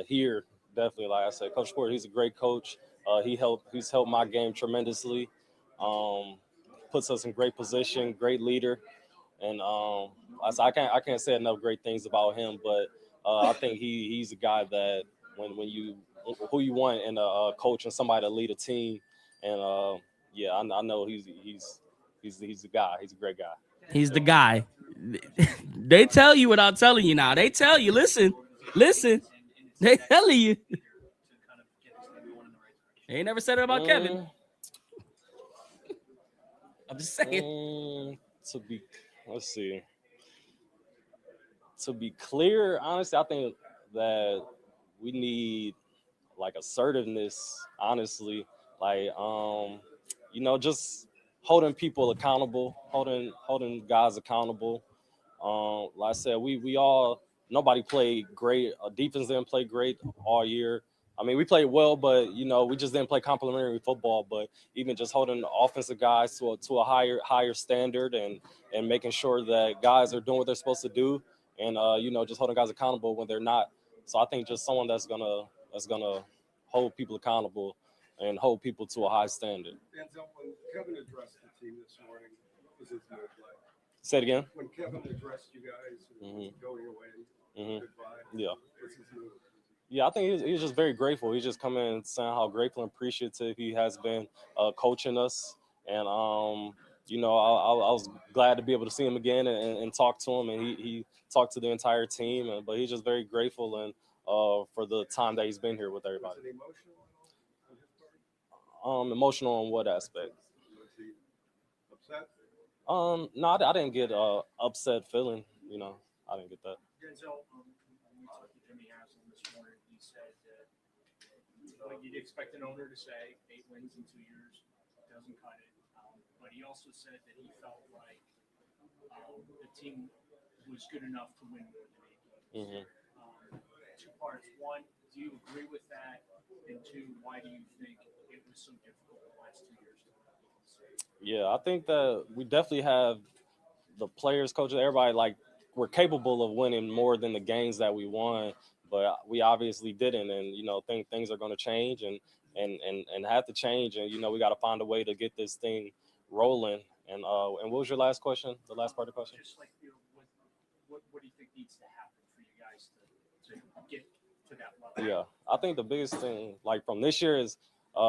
here. Definitely, like I said, Coach Schwartz, he's a great coach. He's helped my game tremendously. Puts us in great position, great leader, and I can't say enough great things about him. But I think he's a guy that when you who you want in a coach and somebody to lead a team, and yeah, I know he's the guy. He's a great guy. He's the guy. They tell you without telling you now. They tell you, listen. They telling you. They ain't never said it about Kevin. I'm just saying. Let's see. To be clear, honestly, I think that we need like assertiveness, honestly. Like just holding people accountable, holding guys accountable. Like I said, nobody played great. Defense didn't play great all year. I mean, we played well, but we just didn't play complimentary football. But even just holding offensive guys to a higher standard and making sure that guys are doing what they're supposed to do, and just holding guys accountable when they're not. So I think just someone that's gonna hold people accountable and hold people to a high standard. Denzel, when Kevin addressed the team this morning, was his move like? Say it again. When Kevin addressed you guys going away, goodbye. Yeah. What's his move? Yeah, I think he's just very grateful. He's just coming and saying how grateful and appreciative he has been coaching us. And, I was glad to be able to see him again and talk to him. And he talked to the entire team. But he's just very grateful and for the time that he's been here with everybody. Was it emotional on his part? Emotional on what aspect? Was he upset? No, I didn't get upset feeling. I didn't get that. Denzel, when we talked to Jimmy Haslam this morning, he said that you'd expect an owner to say 8 wins in 2 years doesn't cut it. But he also said that he felt like the team was good enough to win more than 8 games. 2 parts. 1, do you agree with that? And 2, why do you think it was so difficult the last 2 years to win? Yeah, I think that we definitely have the players, coaches, everybody, like, we're capable of winning more than the games that we won, but we obviously didn't. And, think things are going to change and have to change. And, we got to find a way to get this thing rolling. And what was your last question? The last part of the question? Just like, what do you think needs to happen for you guys to get to that level? Yeah, I think the biggest thing, like, from this year is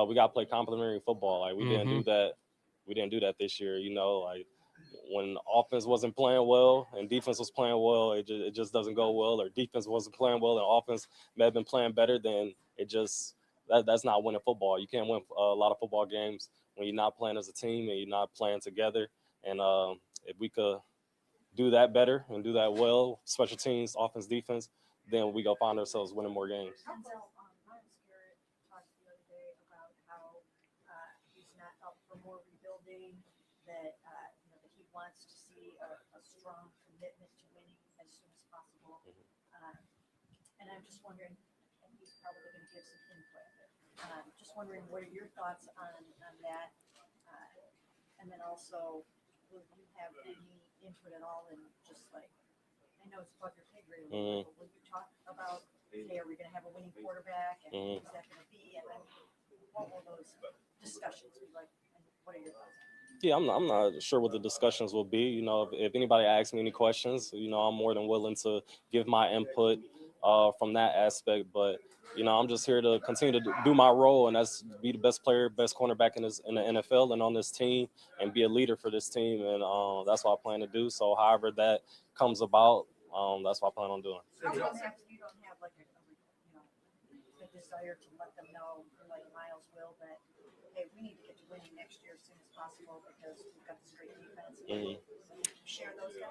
we got to play complimentary football. Like, we didn't do that. We didn't do that this year. Like, when offense wasn't playing well and defense was playing well, it just doesn't go well. Or defense wasn't playing well and offense may have been playing better, then that's not winning football. You can't win a lot of football games when you're not playing as a team and you're not playing together. And if we could do that better and do that well, special teams, offense, defense, then we go find ourselves winning more games. Miles Garrett talked the other day about how he's not up for more rebuilding, that that he wants to see a strong commitment to winning as soon as possible. And I'm just wondering, and he's probably going to give some input. Just wondering, what are your thoughts on that? And then also, will you have any input at all in just like, I know it's above your pay grade, but will you talk about, hey, are we going to have a winning quarterback, and who's that going to be, and then what will those discussions be like, and what are your thoughts? Yeah, I'm not sure what the discussions will be. If anybody asks me any questions, I'm more than willing to give my input from that aspect. But I'm just here to continue to do my role, and that's be the best player, best cornerback in the NFL and on this team, and be a leader for this team. And that's what I plan to do. So however that comes about, that's what I plan on doing. You don't have like a desire to let them know, like Miles will, that hey, we need to get to winning next year as soon as possible because we've got this great defense. Share those kind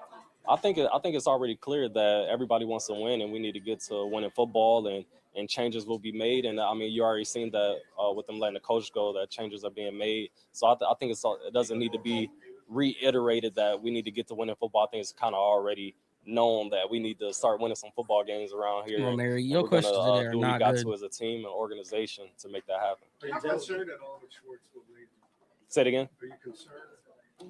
of things. I think it's already clear that everybody wants to win, and we need to get to winning football, and changes will be made. And I mean, you already seen that with them letting the coach go, that changes are being made. So I think it doesn't need to be reiterated that we need to get to winning football. I think it's kind of already known that we need to start winning some football games around here. Well, Mary, your we're questions gonna, today are do what not we got good. to as a team and organization to make that happen. Are you concerned at all that Schwartz will leave? Say it again. Are you concerned that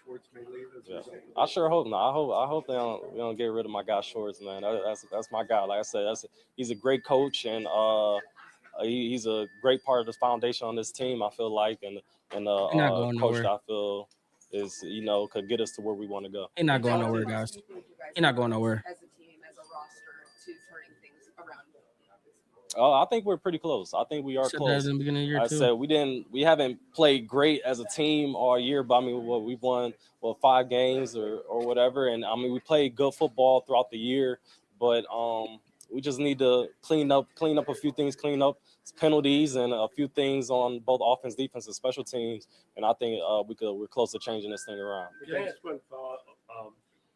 Schwartz may leave as a Yeah. result? I sure hope not. I hope we don't get rid of my guy Shorts, man. That's my guy. Like I said, he's a great coach, and he's a great part of the foundation on this team. I feel like, and He's not going coach nowhere. that I feel is could get us to where we want to go. He's not going How nowhere, close guys. do you think you guys He's not are going nowhere. as a team, as a roster, to turning things around? I think we're pretty close. I think we are Said that close. in the beginning of the year I too. said we haven't played great as a team all year, but I mean, we've won 5 games or whatever, and I mean we played good football throughout the year, but we just need to clean up a few things, clean up penalties and a few things on both offense, defense, and special teams, and I think we're close to changing this thing around. Can I ask one follow-up?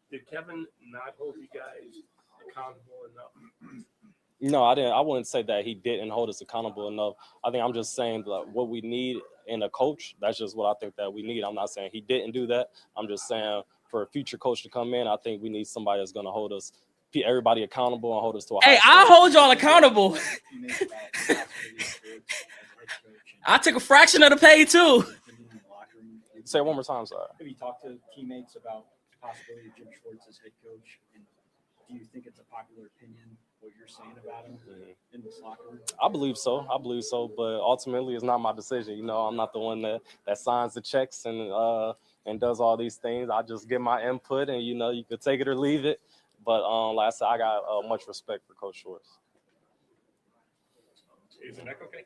Did Kevin not hold you guys accountable enough? No, I didn't. I wouldn't say that he didn't hold us accountable enough. I think I'm just saying that what we need in a coach, that's just what I think that we need. I'm not saying he didn't do that. I'm just saying for a future coach to come in, I think we need somebody that's going to hold us, everybody accountable and hold us to a Hey, high I'll standard. hold y'all accountable. I took a fraction of the pay too. Say it one more time, sorry. Have you talked to teammates about the possibility of Jim Schwartz as head coach? And do you think it's a popular opinion what you're saying about him in this locker room? I believe so, but ultimately it's not my decision. I'm not the one that signs the checks and does all these things. I just give my input, and you could take it or leave it. But like I said, I got much respect for Coach Schwartz. Is the neck okay?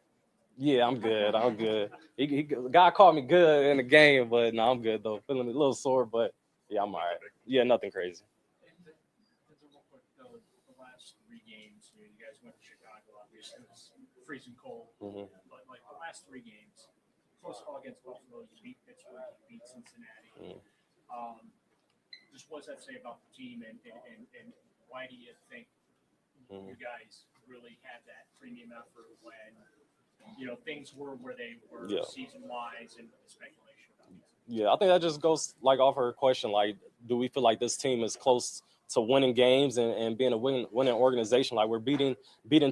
Yeah, I'm good. I'm good. God called me good in the game, but no, I'm good though. Feeling a little sore, but yeah, I'm all right. Yeah, nothing crazy. The last 3 games, you guys went to Chicago, obviously it was freezing cold, but like the last 3 games, close call against Buffalo, you beat Pittsburgh, you beat Cincinnati. Just what does that say about the team, and why do you think you guys really had that premium effort when things were where they were season-wise and the speculation about these? Yeah, I think that just goes off her question. Like, do we feel like this team is close to winning games and being a winning organization? Like, we're beating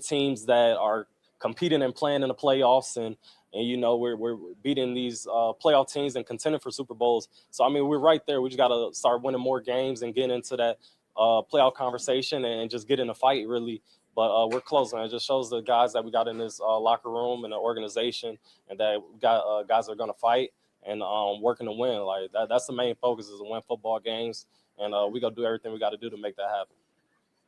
teams that are competing and playing in the playoffs, and we're beating these playoff teams and contending for Super Bowls. So I mean, we're right there. We just got to start winning more games and get into that playoff conversation and just get in a fight, really. But we're close, man. It just shows the guys that we got in this locker room and the organization, and that we got guys that are going to fight and working to win. Like that's the main focus, is to win football games, and we got to do everything we got to do to make that happen.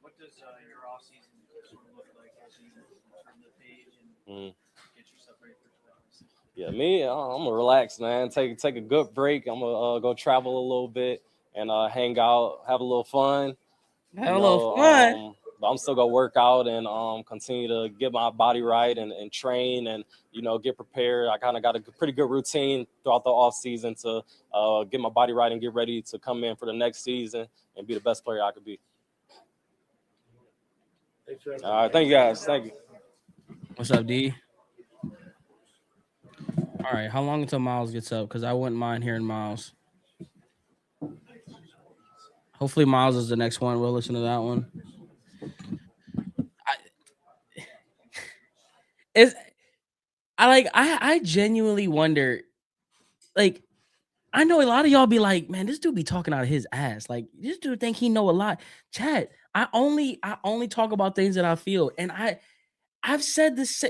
What does your offseason sort of look like as you turn the page and get yourself ready for the playoffs? Yeah, me, I'm gonna relax, man. Take a good break. I'm gonna go travel a little bit and hang out, have a little fun. Have a little fun. But I'm still gonna work out and continue to get my body right and train and get prepared. I kind of got a pretty good routine throughout the off season to get my body right and get ready to come in for the next season and be the best player I could be. All right, thank you guys. Thank you. What's up, D? All right, how long until Miles gets up? Because I wouldn't mind hearing Miles. Hopefully Miles is the next one. We'll listen to that one. I genuinely wonder, like, I know a lot of y'all be like, man, this dude be talking out of his ass. Like, this dude think he know a lot. Chat, I only talk about things that I feel. And I've said this.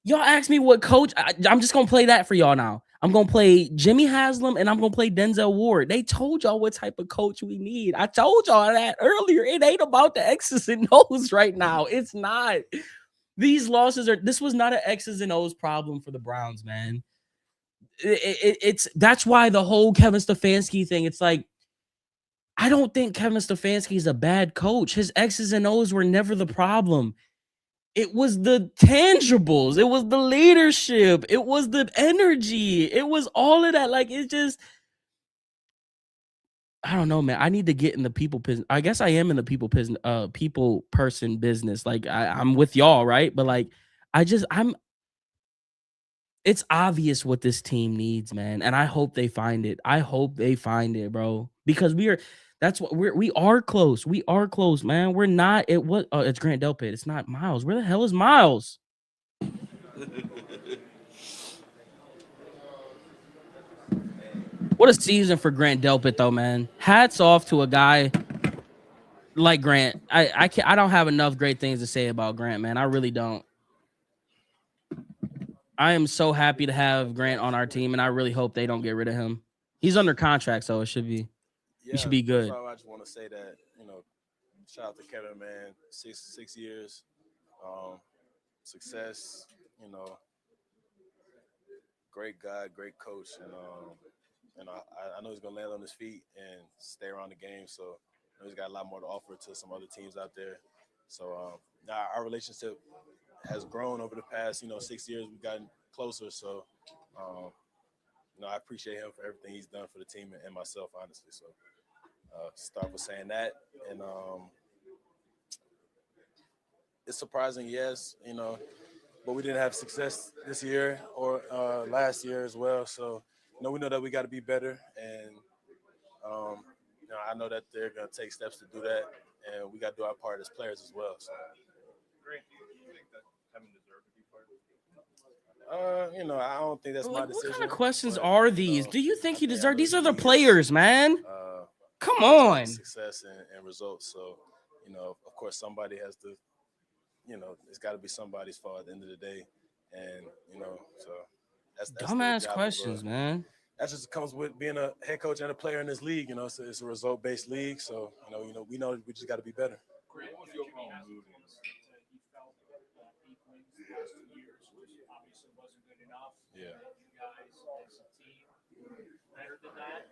Y'all ask me what coach. I'm just gonna play that for y'all now. I'm gonna play Jimmy Haslam and I'm gonna play Denzel Ward. They told y'all what type of coach we need. I told y'all that earlier. It ain't about the X's and O's right now. It's not. These losses this was not an X's and O's problem for the Browns, man. That's why the whole Kevin Stefanski thing, it's like, I don't think Kevin Stefanski is a bad coach. His X's and O's were never the problem. It was the tangibles. It was the leadership. It was the energy. It was all of that. Like, it's just, I don't know, man. I need to get in the people business. I guess I am in the people person business. Like, I'm with y'all, right? But like, it's obvious what this team needs, man. And I hope they find it. I hope they find it, bro. Because we are close. We are close, man. We're not, it's Grant Delpit. It's not Miles. Where the hell is Miles? What a season for Grant Delpit, though, man. Hats off to a guy like Grant. I don't have enough great things to say about Grant, man. I really don't. I am so happy to have Grant on our team, and I really hope they don't get rid of him. He's under contract, so it should be he should be good. I just want to say that, shout out to Kevin, man. Six years, success. Great guy, great coach, and I know he's gonna land on his feet and stay around the game. So I know he's got a lot more to offer to some other teams out there. So our relationship has grown over the past 6 years. We've gotten closer. So I appreciate him for everything he's done for the team and myself, honestly. So start with saying that, and it's surprising, yes, but we didn't have success this year or last year as well. So, we know that we got to be better, and I know that they're going to take steps to do that, and we got to do our part as players as well. So, Great. Do you think that Kevin deserved to be part? I don't think that's my decision. What kind of questions are these? Do you think he deserves? These are the players, man. Come on. Success and results. So, of course, somebody has to. It's got to be somebody's fault at the end of the day, and so that's dumbass questions, man. That just comes with being a head coach and a player in this league. So it's a result-based league. So we know we just got to be better. Great. What was your move? He felt 8 wins the last 2 years, which obviously wasn't good enough. Yeah. You guys as a team were better than that.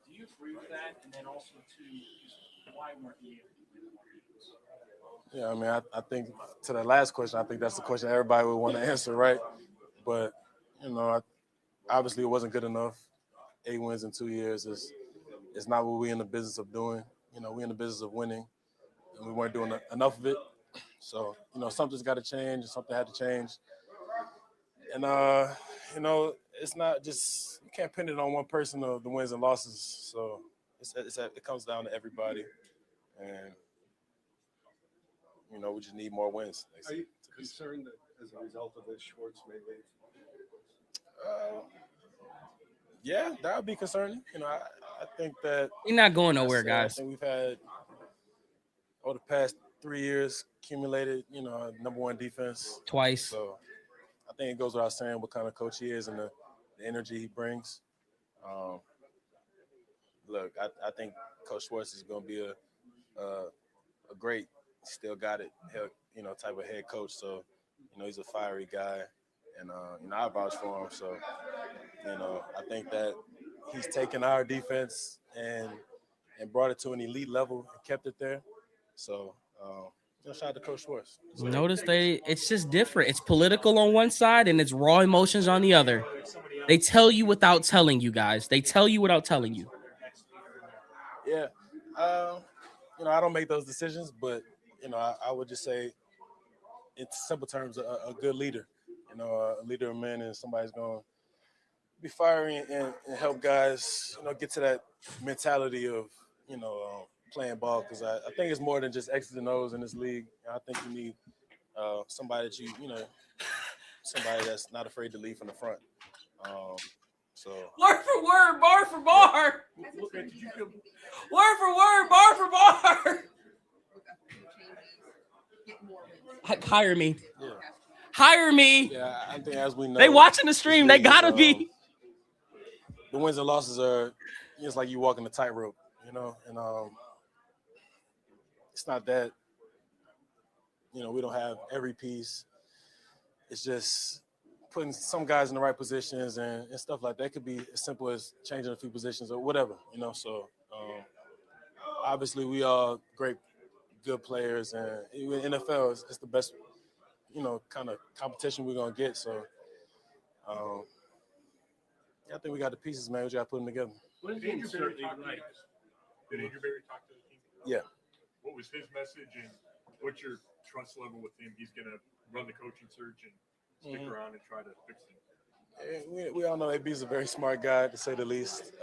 Do you agree with that? And then also just why weren't you able to win more games? Yeah, I mean, I think to the last question, I think that's the question everybody would want to answer, right? But, obviously it wasn't good enough. 8 wins in 2 years is not what we're in the business of doing. We're in the business of winning, and we weren't doing enough of it. So, something's got to change, something had to change. And, it's not just – you can't pin it on one person, the wins and losses. So it comes down to everybody. And – we just need more wins. Are you concerned that as a result of this, Schwartz may leave? Yeah, that would be concerning. I think that he's not going nowhere, guys. I think we've had over the past 3 years accumulated, number one defense twice. So I think it goes without saying what kind of coach he is and the energy he brings. Look, I think Coach Schwartz is going to be a great. Still got it, type of head coach. So, he's a fiery guy, and I vouch for him. So, I think that he's taken our defense and brought it to an elite level and kept it there. So, shout out to Coach Schwartz. Notice it's just different. It's political on one side and it's raw emotions on the other. They tell you without telling you, guys. They tell you without telling you. Yeah, I don't make those decisions, but. I would just say, in simple terms, a good leader. A leader of men, and somebody's going to be fiery and help guys, get to that mentality of, playing ball. Because I think it's more than just X's and O's in this league. I think you need somebody that somebody that's not afraid to lead from the front. So word for word, bar for bar. Word for word, bar for bar. Hire me. Yeah. Hire me. Yeah, I think as we know, they watching the stream. They gotta be. The wins and losses are. It's like you walking a tightrope, and it's not that. We don't have every piece. It's just putting some guys in the right positions and stuff like that. It could be as simple as changing a few positions or whatever, So obviously we are great. Good players, and in NFL it's the best, kind of competition we're gonna get. So, I think we got the pieces, man. We just got to put them together. Did Andrew Berry talk to the team? Yeah. What was his message, and what's your trust level with him? He's gonna run the coaching search and stick around and try to fix things. We all know AB's a very smart guy, to say the least.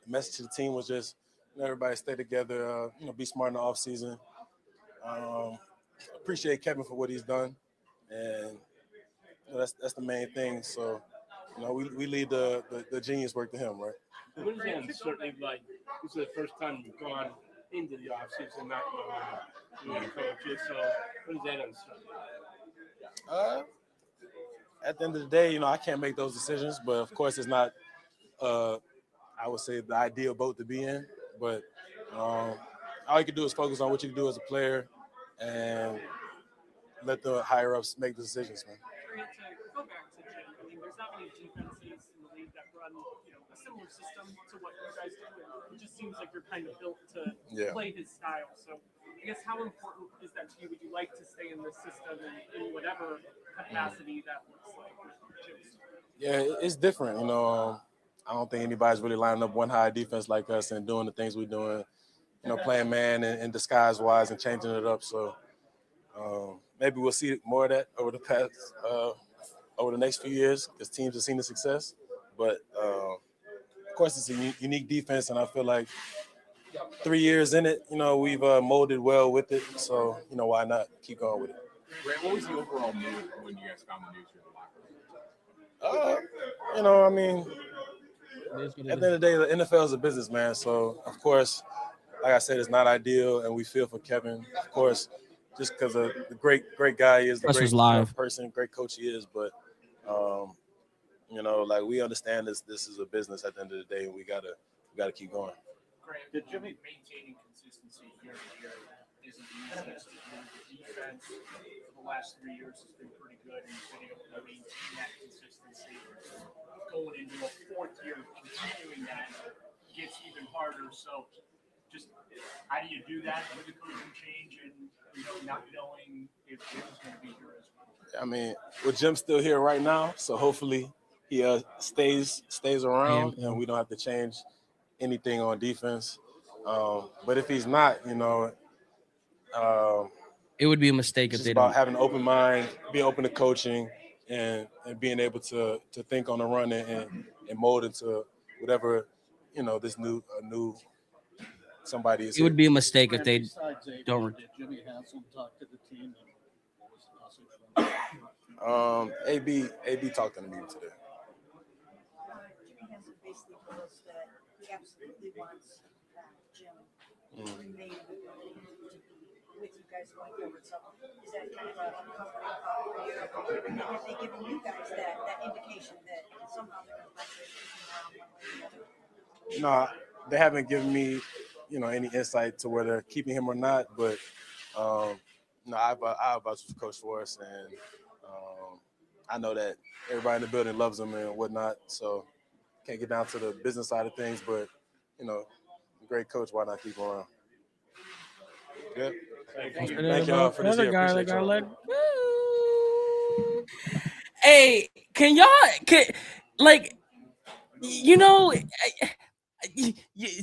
Message to the team was just. Everybody stay together, be smart in the offseason. Appreciate Kevin for what he's done. And that's the main thing. So, we leave the genius work to him, right? What is that uncertainty like? This is the first time you've gone into the offseason not knowing who the coach is. So what is that uncertainty? At the end of the day, I can't make those decisions, but of course it's not, I would say, the ideal boat to be in. But all you can do is focus on what you can do as a player and let the higher ups make the decisions, man. To go back to Jim, I mean, there's not many defenses in the league that run, a similar system to what you guys do. It just seems like you're kind of built to play his style. So I guess how important is that to you? Would you like to stay in this system in whatever capacity that looks like? Yeah, it's different. I don't think anybody's really lining up one high defense like us and doing the things we're doing, playing man and disguise wise and changing it up. So maybe we'll see more of that over the next few years because teams have seen the success. But of course, it's a unique defense, and I feel like 3 years in it, we've molded well with it. So why not keep going with it? Ray, what was the overall mood when you guys found the news here in the locker room? At the end of the day, the NFL is a business, man. So, of course, like I said, it's not ideal, and we feel for Kevin, of course, just because of the great guy he is, the great person, great coach he is. But, we understand this is a business at the end of the day, and we gotta keep going. Grant, did Jimmy maintaining consistency year to year isn't the easiest to do? The defense for the last 3 years has been pretty good, and he's been able to maintain that consistency. Going into a fourth year, continuing that gets even harder. So, just how do you do that with the coaching change and not knowing if Jim's going to be here as well? Jim's still here right now, so hopefully he stays around, and we don't have to change anything on defense. But if he's not, it would be a mistake if they about don't. having an open mind, being open to coaching, and being able to think on the run and mold into whatever this new somebody is. It would be a mistake if they don't. Did Jimmy Haslam talk to the team? And what was the message? AB talked in the meeting today. Jimmy Haslam basically told us that he absolutely wants Jim to remain with you guys going forward. So is that kind of a comforting thought for you? And have they given you guys that indication that somehow they're going to let you keep him around? No, they haven't given me, any insight to whether keeping him or not. But I vouch for Coach for us, and I know that everybody in the building loves him and whatnot. So can't get down to the business side of things, but great coach. Why not keep him around? Good. Thank y'all for this. Appreciate y'all. Hey, can y'all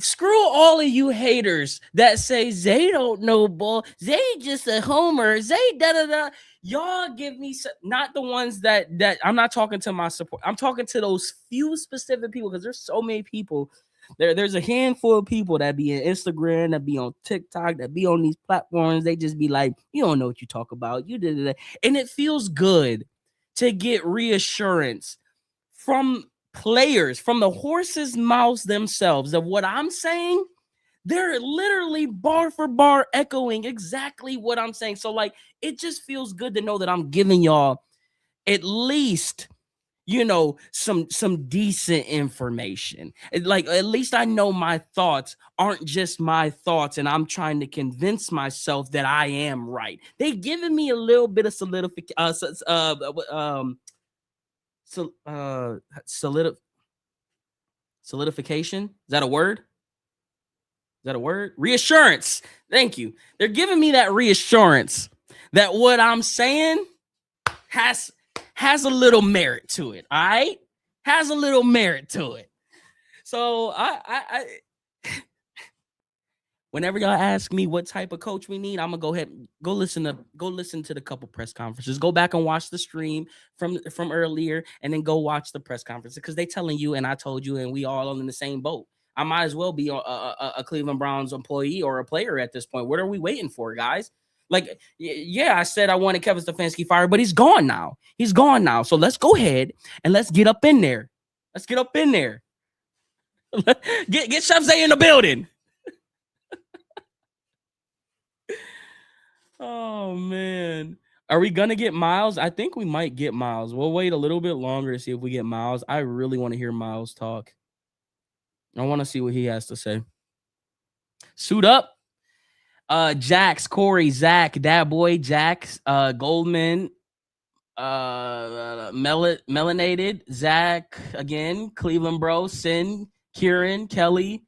screw all of you haters that say Zay don't know ball. Zay just a homer. Zay da da da. Y'all give me not the ones that I'm not talking to my support. I'm talking to those few specific people because there's so many people. There's a handful of people that be on Instagram, that be on TikTok, that be on these platforms. They just be like, you don't know what you talk about. You did it. And it feels good to get reassurance from players, from the horse's mouths themselves of what I'm saying. They're literally bar for bar echoing exactly what I'm saying. So it just feels good to know that I'm giving y'all at least some decent information. At least I know my thoughts aren't just my thoughts, and I'm trying to convince myself that I am right. They giving me a little bit of solidification. Is that a word? Reassurance. Thank you. They're giving me that reassurance that what I'm saying has a little merit to it. All right, has a little merit to it. So I whenever y'all ask me what type of coach we need, I'm gonna go ahead and go listen to the couple press conferences. Go back and watch the stream from earlier, and then go watch the press conferences because they telling you, and I told you, and we all in the same boat. I might as well be a Cleveland Browns employee or a player at this point. What are we waiting for, guys? Like, yeah, I said I wanted Kevin Stefanski fired, but he's gone now. He's gone now. So let's go ahead and let's get up in there. Let's get up in there. get Chef Zay in the building. Oh man. Are we gonna get Miles? I think we might get Miles. We'll wait a little bit longer to see if we get Miles. I really want to hear Miles talk. I want to see what he has to say. Suit up. Jax, Corey, Zach, that boy, Jax, Goldman, melanated, Zach again, Cleveland Bro, Sin, Kieran, Kelly,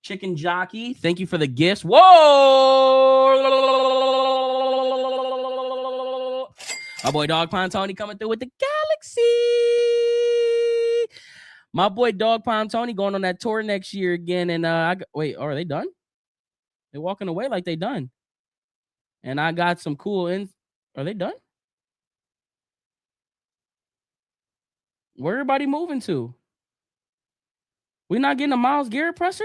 Chicken Jockey. Thank you for the gifts. Whoa! My boy Dog Pound Tony coming through with the Galaxy. My boy Dog Pound Tony going on that tour next year again. And wait, are they done? They're walking away like they done. And I got some cool Are they done? Where everybody moving to? We not getting a Myles Garrett presser?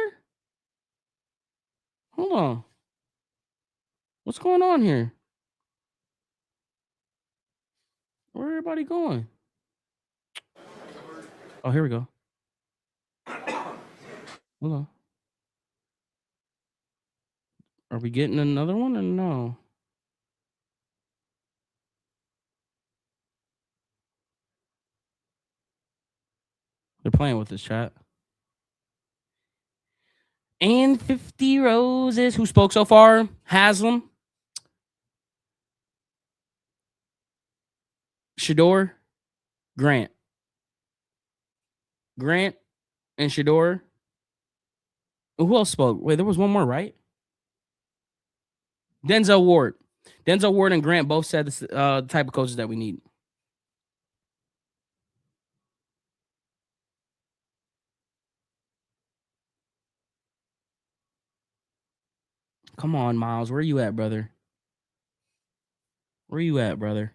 Hold on. What's going on here? Where everybody going? Oh, here we go. Hold on. Are we getting another one or no? They're playing with this chat. And 50 Roses. Who spoke so far? Haslam. Shador. Grant. Grant and Shador. Who else spoke? Wait, there was one more, right? Denzel Ward. Denzel Ward and Grant both said the type of coaches that we need. Come on, Miles. Where you at, brother? Where you at, brother?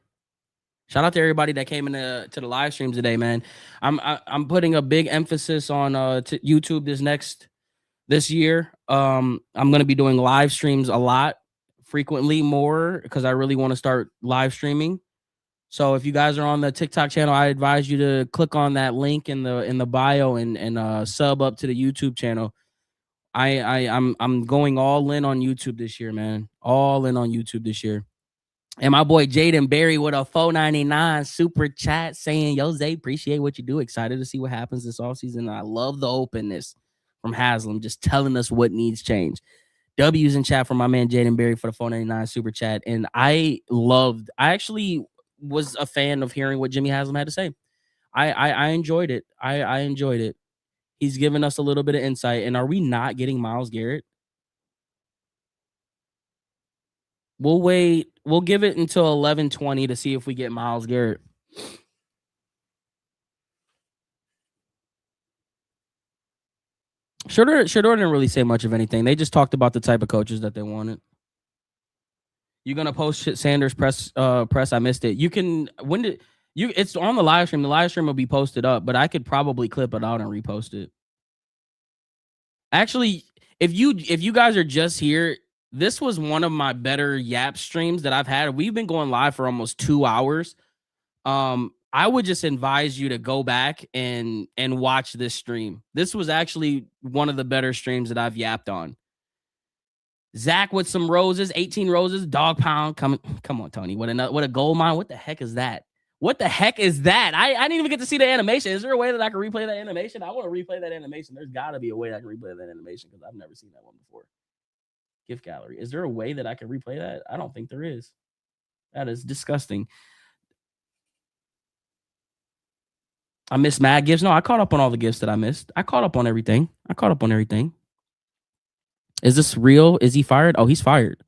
Shout out to everybody that came to the live stream today, man. I'm putting a big emphasis on YouTube this year. I'm gonna be doing live streams a lot, frequently, more, because I really want to start live streaming. So if you guys are on the TikTok channel, I advise you to click on that link in the bio and sub up to the YouTube channel. I'm going all in on YouTube this year, man. All in on YouTube this year. And my boy Jaden Berry with a $4.99 super chat saying, "Yo, Zay, appreciate what you do. Excited to see what happens this offseason. I love the openness from Haslam, just telling us what needs change." W's in chat from my man Jaden Berry for the $4.99 super chat. And I actually was a fan of hearing what Jimmy Haslam had to say. I enjoyed it. I enjoyed it. He's given us a little bit of insight. And are we not getting Myles Garrett? We'll wait. We'll give it until 11:20 to see if we get Myles Garrett. Shador didn't really say much of anything. They just talked about the type of coaches that they wanted. You gonna post Sanders press? I missed it. You can. It's on the live stream. The live stream will be posted up, but I could probably clip it out and repost it. Actually, if you guys are just here, this was one of my better Yap streams that I've had. We've been going live for almost 2 hours. I would just advise you to go back and watch this stream. This was actually one of the better streams that I've yapped on. Zach with some roses, 18 roses, dog pound. Come on, Tony. What a gold mine. What the heck is that? What the heck is that? I didn't even get to see the animation. Is there a way that I can replay that animation? I want to replay that animation. There's got to be a way I can replay that animation because I've never seen that one before. Gift gallery. Is there a way that I can replay that? I don't think there is. That is disgusting. I missed mad gifts. No, I caught up on all the gifts that I missed. I caught up on everything. Is this real? Is he fired? Oh, he's fired.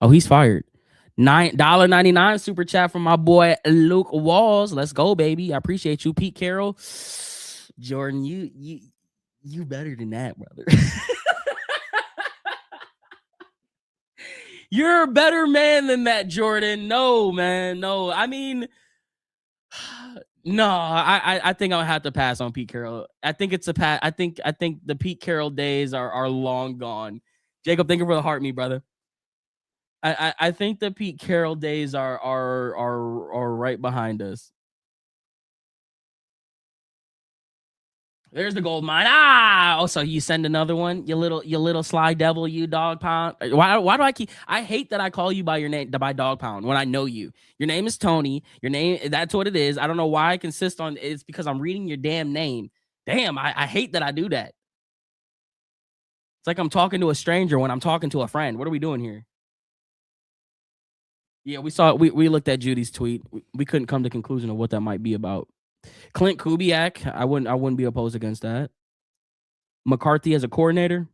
$9.99 super chat from my boy Luke Walls. Let's go, baby. I appreciate you, Pete Carroll. Jordan, you better than that, brother. You're a better man than that, Jordan. No, man. No. I mean, no, I think I'll have to pass on Pete Carroll. I think it's a pass. I think the Pete Carroll days are long gone. Jacob, thank you for the heart, me brother. I think the Pete Carroll days are right behind us. There's the gold mine. Ah, oh, so you send another one, you little sly devil, you dog pound. Why do I hate that I call you by your name, by dog pound, when I know you. Your name is Tony. Your name, that's what it is. I don't know why I consist on it's because I'm reading your damn name. Damn, I hate that I do that. It's like I'm talking to a stranger when I'm talking to a friend. What are we doing here? Yeah, we saw we looked at Judy's tweet. We couldn't come to conclusion of what that might be about. Clint Kubiak, I wouldn't be opposed against that. McCarthy as a coordinator.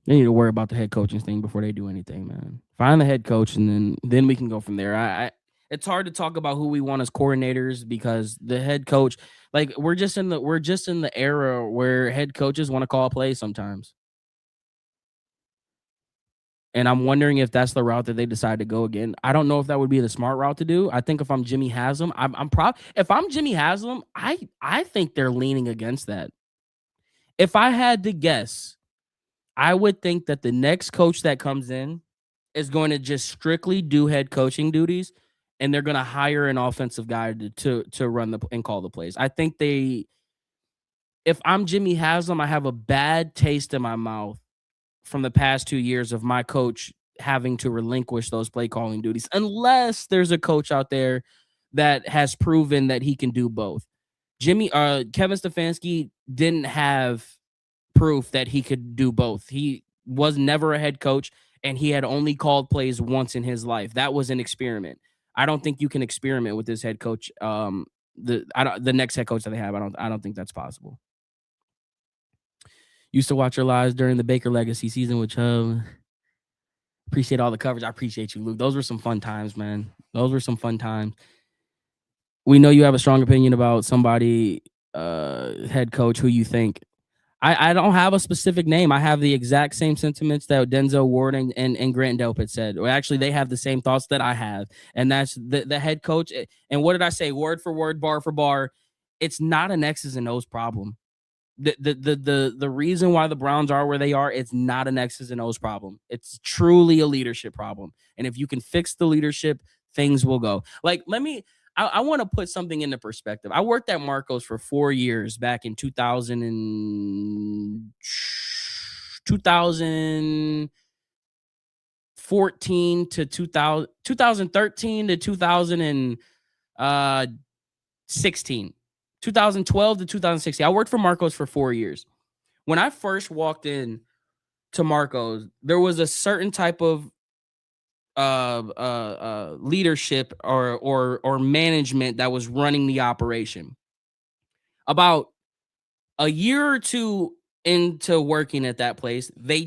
They need to worry about the head coaching thing before they do anything, man. Find the head coach, and then we can go from there. It's hard to talk about who we want as coordinators because the head coach, like we're just in the era where head coaches want to call plays sometimes. And I'm wondering if that's the route that they decide to go again. I don't know if that would be the smart route to do. I think if I'm Jimmy Haslam, if I'm Jimmy Haslam, I think they're leaning against that. If I had to guess, I would think that the next coach that comes in is going to just strictly do head coaching duties, and they're going to hire an offensive guy to run and call the plays. I think if I'm Jimmy Haslam, I have a bad taste in my mouth from the past 2 years of my coach having to relinquish those play calling duties, unless there's a coach out there that has proven that he can do both. Kevin Stefanski didn't have proof that he could do both. He was never a head coach, and he had only called plays once in his life. That was an experiment. I don't think you can experiment with this head coach. The next head coach that they have, I don't think that's possible. Used to watch your lives during the Baker Legacy season with Chubb. Appreciate all the coverage. I appreciate you, Luke. Those were some fun times, man. Those were some fun times. We know you have a strong opinion about somebody, head coach, who you think. I don't have a specific name. I have the exact same sentiments that Denzel Ward and Grant Delpit said. Or actually, they have the same thoughts that I have. And that's the head coach. And what did I say? Word for word, bar for bar. It's not an X's and O's problem. The reason why the Browns are where they are, it's not an X's and O's problem. It's truly a leadership problem. And if you can fix the leadership, things will go. Like, I want to put something into perspective. I worked at Marcos for 4 years back in 2014 to 2013 to 2016. 2012 to 2016. I worked for Marcos for 4 years. When I first walked in to Marcos, there was a certain type of leadership or management that was running the operation. About a year or two into working at that place, their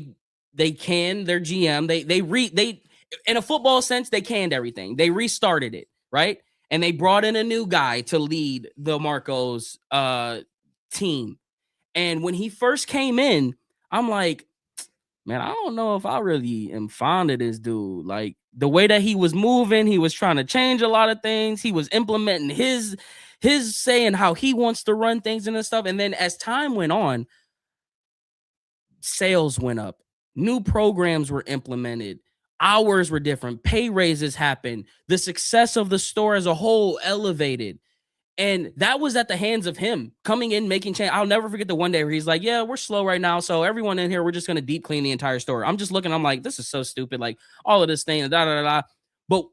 GM, they in a football sense, they canned everything. They restarted it, right? And they brought in a new guy to lead the Marcos team. And when he first came in, I'm like, man, I don't know if I really am fond of this dude. Like, the way that he was moving, he was trying to change a lot of things. He was implementing his saying how he wants to run things and stuff. And then as time went on, sales went up. New programs were implemented. Hours were different. Pay raises happened. The success of the store as a whole elevated. And that was at the hands of him coming in, making change. I'll never forget the one day where he's like, yeah, we're slow right now. So everyone in here, we're just going to deep clean the entire store. I'm just looking, I'm like, this is so stupid. Like, all of this thing, But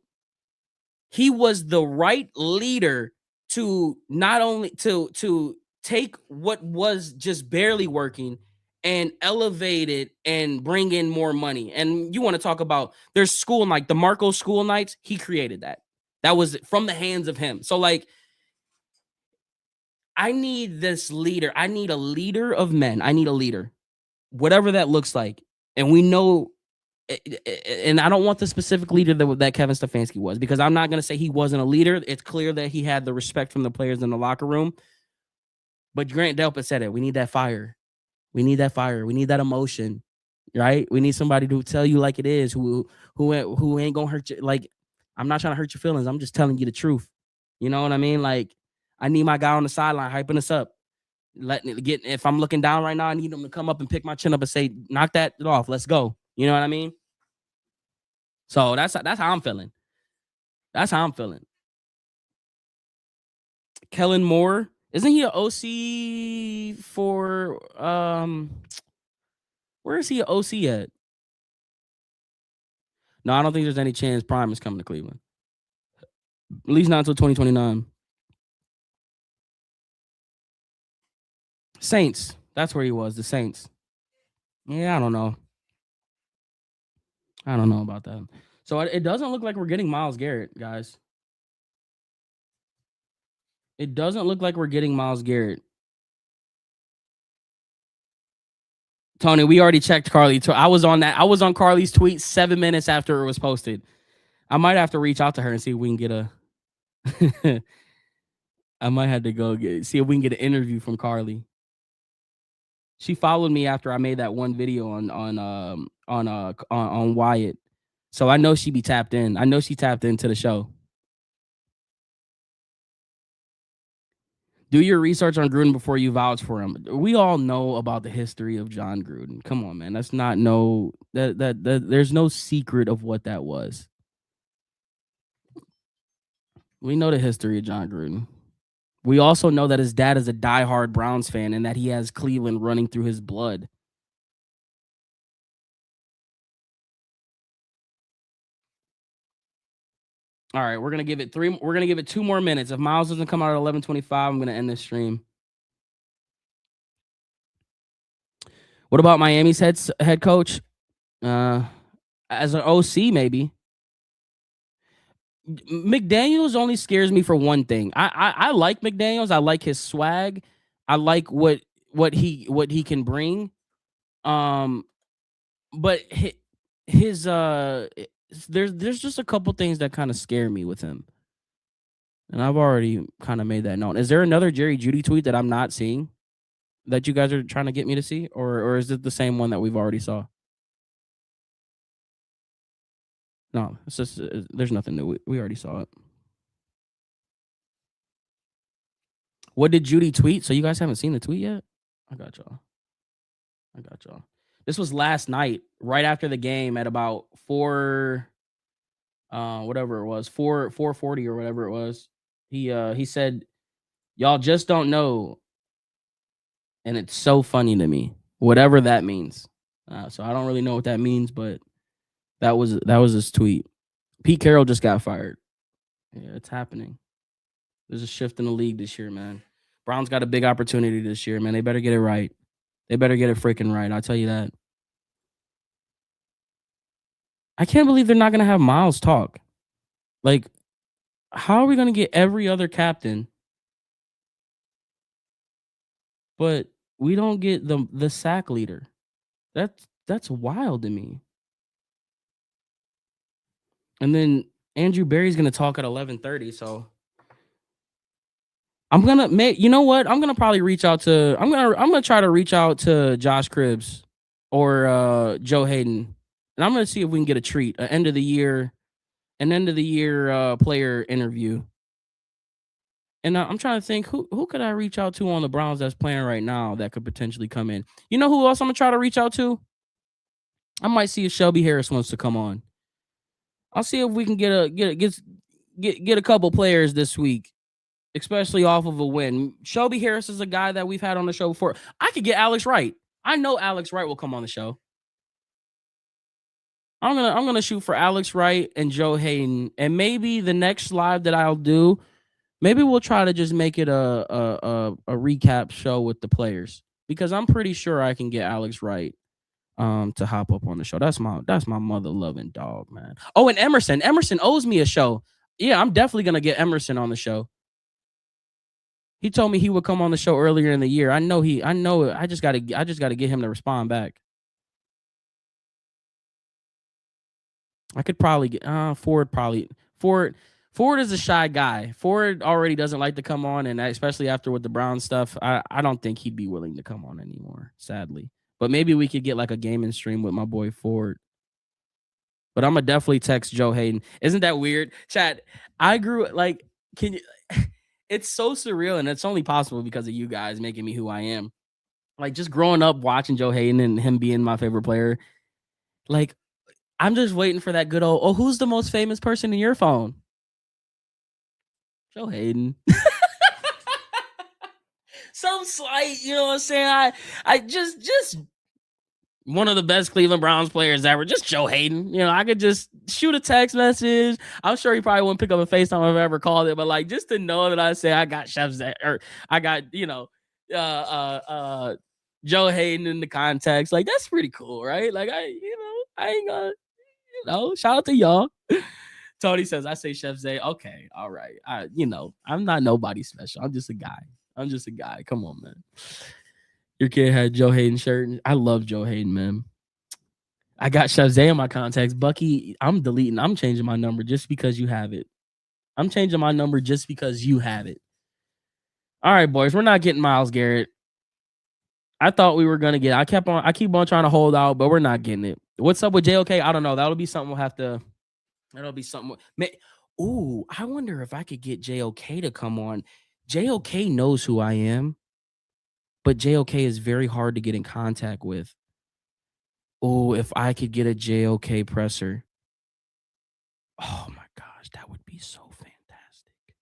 he was the right leader to not only to take what was just barely working and elevate it and bring in more money. And you want to talk about, there's school, like the Marco school nights, he created that. That was from the hands of him. So, like, I need this leader. I need a leader of men. I need a leader, whatever that looks like. And we know, and I don't want the specific leader that Kevin Stefanski was, because I'm not going to say he wasn't a leader. It's clear that he had the respect from the players in the locker room. But Grant Delpit said it. We need that fire. We need that fire. We need that emotion, right? We need somebody to tell you like it is, who ain't going to hurt you. Like, I'm not trying to hurt your feelings. I'm just telling you the truth. You know what I mean? Like, I need my guy on the sideline hyping us up. If I'm looking down right now, I need him to come up and pick my chin up and say, knock that off. Let's go. You know what I mean? So that's how I'm feeling. That's how I'm feeling. Kellen Moore, isn't he an OC for where is he an OC at? No, I don't think there's any chance Prime is coming to Cleveland. At least not until 2029. Saints. That's where he was, the Saints. Yeah, I don't know. I don't know about that. So it doesn't look like we're getting Myles Garrett, guys. It doesn't look like we're getting Myles Garrett. Tony, we already checked Carly. I was on that. I was on Carly's tweet 7 minutes after it was posted. I might have to reach out to her and see if we can get a. I might have to go see if we can get an interview from Carly. She followed me after I made that one video on Wyatt, so I know she be tapped in. I know she tapped into the show. Do your research on Gruden before you vouch for him. We all know about the history of John Gruden. Come on, man. That's not that there's no secret of what that was. We know the history of John Gruden. We also know that his dad is a diehard Browns fan and that he has Cleveland running through his blood. All right, we're gonna give it 2 more minutes. If Myles doesn't come out at 11:25, I'm gonna end this stream. What about Miami's head coach? As an OC, maybe. McDaniels only scares me for one thing. I like McDaniels. I like his swag. I like what he can bring. But his there's just a couple things that kind of scare me with him. And I've already kind of made that known. Is there another Jerry Jeudy tweet that I'm not seeing that you guys are trying to get me to see? Or is it the same one that we've already saw? No, it's just there's nothing new. We already saw it. What did Jeudy tweet? So you guys haven't seen the tweet yet? I got y'all. This was last night, right after the game at about 4 whatever it was, 4:40 or whatever it was. He said, "Y'all just don't know." And it's so funny to me. Whatever that means. So I don't really know what that means, but that was his tweet. Pete Carroll just got fired. Yeah, it's happening. There's a shift in the league this year, man. Browns got a big opportunity this year, man. They better get it right. They better get it freaking right. I'll tell you that. I can't believe they're not going to have Myles talk. Like, how are we going to get every other captain, but we don't get the sack leader? That's wild to me. And then Andrew Berry's going to talk at 11:30, so I'm going to you know what? I'm going to probably reach out to I'm going to try to reach out to Josh Cribbs or Joe Hayden. And I'm going to see if we can get a treat, an end of the year player interview. And I'm trying to think who could I reach out to on the Browns that's playing right now that could potentially come in. You know who else I'm gonna try to reach out to? I might see if Shelby Harris wants to come on. I'll see if we can get a couple players this week, especially off of a win. Shelby Harris is a guy that we've had on the show before. I could get Alex Wright. I know Alex Wright will come on the show. I'm gonna shoot for Alex Wright and Joe Hayden, and maybe the next live that I'll do, maybe we'll try to just make it a recap show with the players, because I'm pretty sure I can get Alex Wright to hop up on the show. That's my mother loving dog, man. Oh, and Emerson owes me a show. Yeah, I'm definitely gonna get Emerson on the show. He told me he would come on the show earlier in the year. I know I just gotta get him to respond back. I could probably get Ford. Ford is a shy guy. Ford already doesn't like to come on, and especially after with the Brown stuff, I don't think he'd be willing to come on anymore, sadly. But maybe we could get like a gaming stream with my boy Ford. But I'm gonna definitely text Joe Hayden. Isn't that weird, chat? I grew like, can you? It's so surreal, and it's only possible because of you guys making me who I am. Like, just growing up watching Joe Hayden and him being my favorite player. Like, I'm just waiting for that good old, who's the most famous person in your phone? Joe Hayden. Some slight, you know what I'm saying? I just one of the best Cleveland Browns players ever, just Joe Hayden. You know, I could just shoot a text message. I'm sure he probably wouldn't pick up a FaceTime if I ever called it, but like just to know that I say I got Chef Zay, or I got, Joe Hayden in the context, like that's pretty cool, right? Like I ain't gonna, shout out to y'all. Tony says I say Chef Zay. Okay, all right. I'm not nobody special. I'm just a guy. Come on, man. Your kid had Joe Hayden shirt. I love Joe Hayden, man. I got Chef Zay in my contacts. Bucky, I'm changing my number just because you have it. I'm changing my number just because you have it. All right, boys, we're not getting Myles Garrett. I thought we were gonna get. I keep on trying to hold out, but we're not getting it. What's up with JOK? I don't know. That'll be something we'll have to. That'll be something. Ooh, I wonder if I could get JOK to come on. JOK knows who I am, but JOK is very hard to get in contact with. Oh, if I could get a JOK presser. Oh my gosh, that would be so fantastic.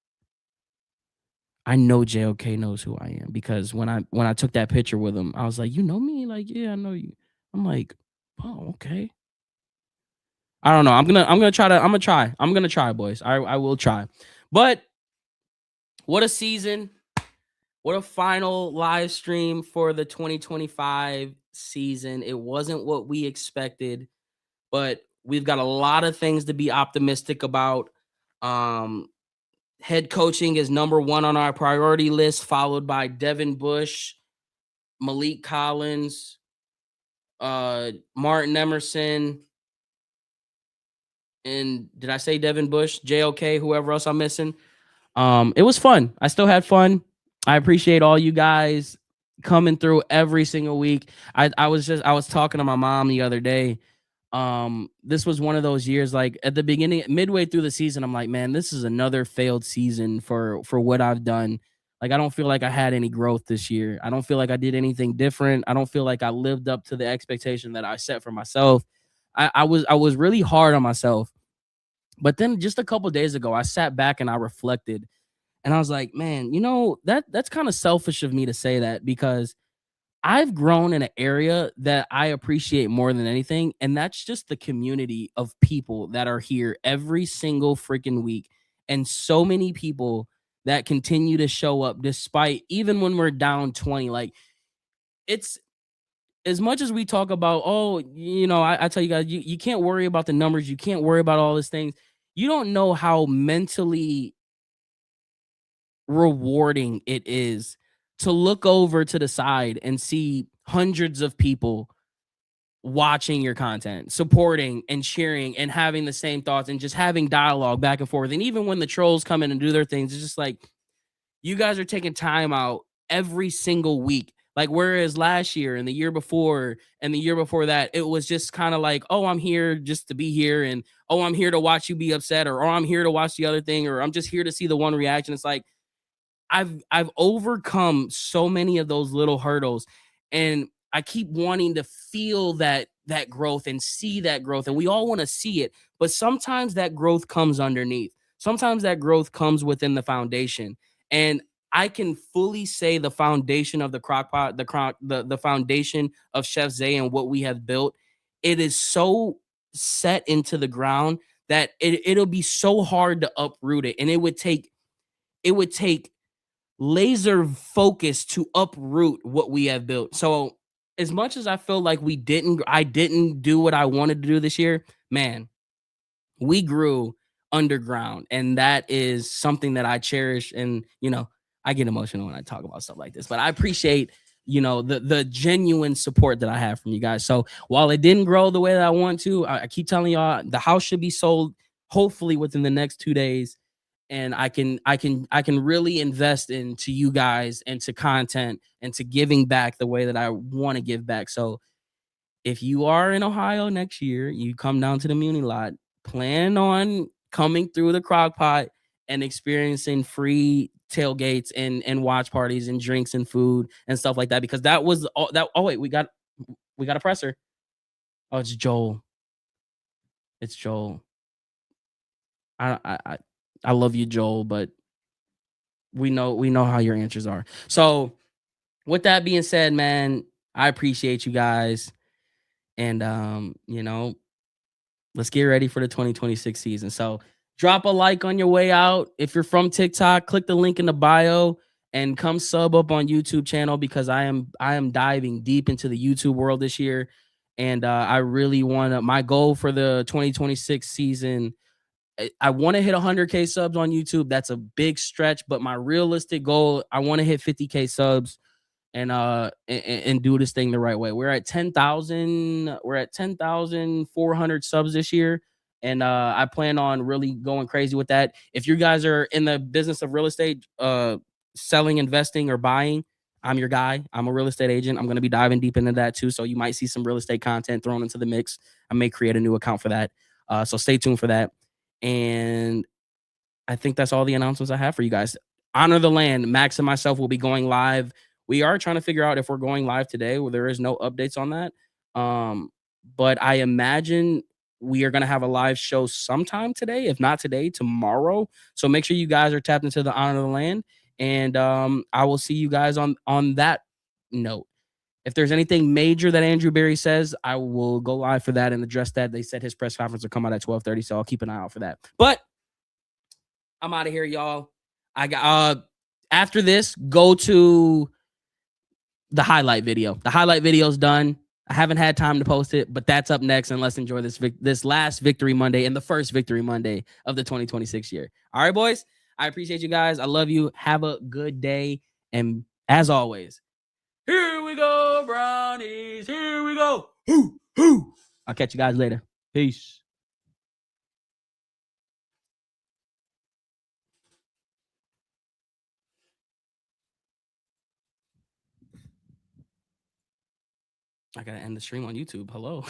I know JOK knows who I am because when I took that picture with him, I was like, "You know me?" Like, "Yeah, I know you." I'm like, "Oh, okay." I don't know. I'm gonna try, boys. I will try. But what a season. What a final live stream for the 2025 season. It wasn't what we expected, but we've got a lot of things to be optimistic about. Head coaching is number one on our priority list, followed by Devin Bush, Malik Collins, Martin Emerson, and did I say Devin Bush, JOK, whoever else I'm missing? It was fun. I still had fun. I appreciate all you guys coming through every single week. I was talking to my mom the other day. This was one of those years, like at the beginning, midway through the season, I'm like, man, this is another failed season for what I've done. Like, I don't feel like I had any growth this year. I don't feel like I did anything different. I don't feel like I lived up to the expectation that I set for myself. I was really hard on myself. But then just a couple days ago, I sat back and I reflected, and I was like, man, that's kind of selfish of me to say that because I've grown in an area that I appreciate more than anything, and that's just the community of people that are here every single freaking week, and so many people that continue to show up despite even when we're down 20. Like, it's as much as we talk about, I tell you guys, you can't worry about the numbers, you can't worry about all these things. You don't know how mentally rewarding it is to look over to the side and see hundreds of people watching your content, supporting and cheering and having the same thoughts and just having dialogue back and forth. And even when the trolls come in and do their things, it's just like you guys are taking time out every single week. Like, whereas last year and the year before and the year before that, it was just kind of like, oh, I'm here just to be here. And, oh, I'm here to watch you be upset, or, oh, I'm here to watch the other thing, or I'm just here to see the one reaction. It's like, I've overcome so many of those little hurdles, and I keep wanting to feel that growth and see that growth, and we all want to see it, but sometimes that growth comes underneath. Sometimes that growth comes within the foundation, and I can fully say the foundation of the Crockpot, the foundation of Chef Zay and what we have built, it is so set into the ground that it'll be so hard to uproot it, and it would take laser focus to uproot what we have built. So as much as I feel like I didn't do what I wanted to do this year, man, we grew underground, and that is something that I cherish. And I get emotional when I talk about stuff like this, but I appreciate the genuine support that I have from you guys. So while it didn't grow the way that I want to, I keep telling y'all the house should be sold hopefully within the next 2 days, and I can really invest into you guys and to content and to giving back the way that I want to give back. So if you are in Ohio next year, you come down to the Muni lot, plan on coming through the crock pot and experiencing free tailgates and watch parties and drinks and food and stuff like that, because that was all that. Oh wait, we got a presser. Oh, it's Joel. It's Joel. I love you, Joel, but we know how your answers are. So with that being said, man, I appreciate you guys. And let's get ready for the 2026 season. So drop a like on your way out. If you're from TikTok, click the link in the bio and come sub up on YouTube channel, because I am diving deep into the YouTube world this year. And I really want to, my goal for the 2026 season, I want to hit 100K subs on YouTube. That's a big stretch, but my realistic goal, I want to hit 50K subs and do this thing the right way. We're at 10,000. We're at 10,400 subs this year, and I plan on really going crazy with that. If you guys are in the business of real estate, selling, investing, or buying, I'm your guy. I'm a real estate agent. I'm going to be diving deep into that too. So you might see some real estate content thrown into the mix. I may create a new account for that. So stay tuned for that. And I think that's all the announcements I have for you guys. Honor the Land. Max and myself will be going live. We are trying to figure out if we're going live today. Well, there is no updates on that. But I imagine we are going to have a live show sometime today. If not today, tomorrow. So make sure you guys are tapped into the Honor the Land. And I will see you guys on that note. If there's anything major that Andrew Berry says, I will go live for that and address that. They said his press conference will come out at 12:30, so I'll keep an eye out for that. But I'm out of here, y'all. I got after this, go to the highlight video. The highlight video is done. I haven't had time to post it, but that's up next. And let's enjoy this last Victory Monday and the first Victory Monday of the 2026 year. All right, boys. I appreciate you guys. I love you. Have a good day. And as always, here we go, Brownies. Here we go. Hoo, hoo. I'll catch you guys later. Peace. I gotta end the stream on YouTube. Hello.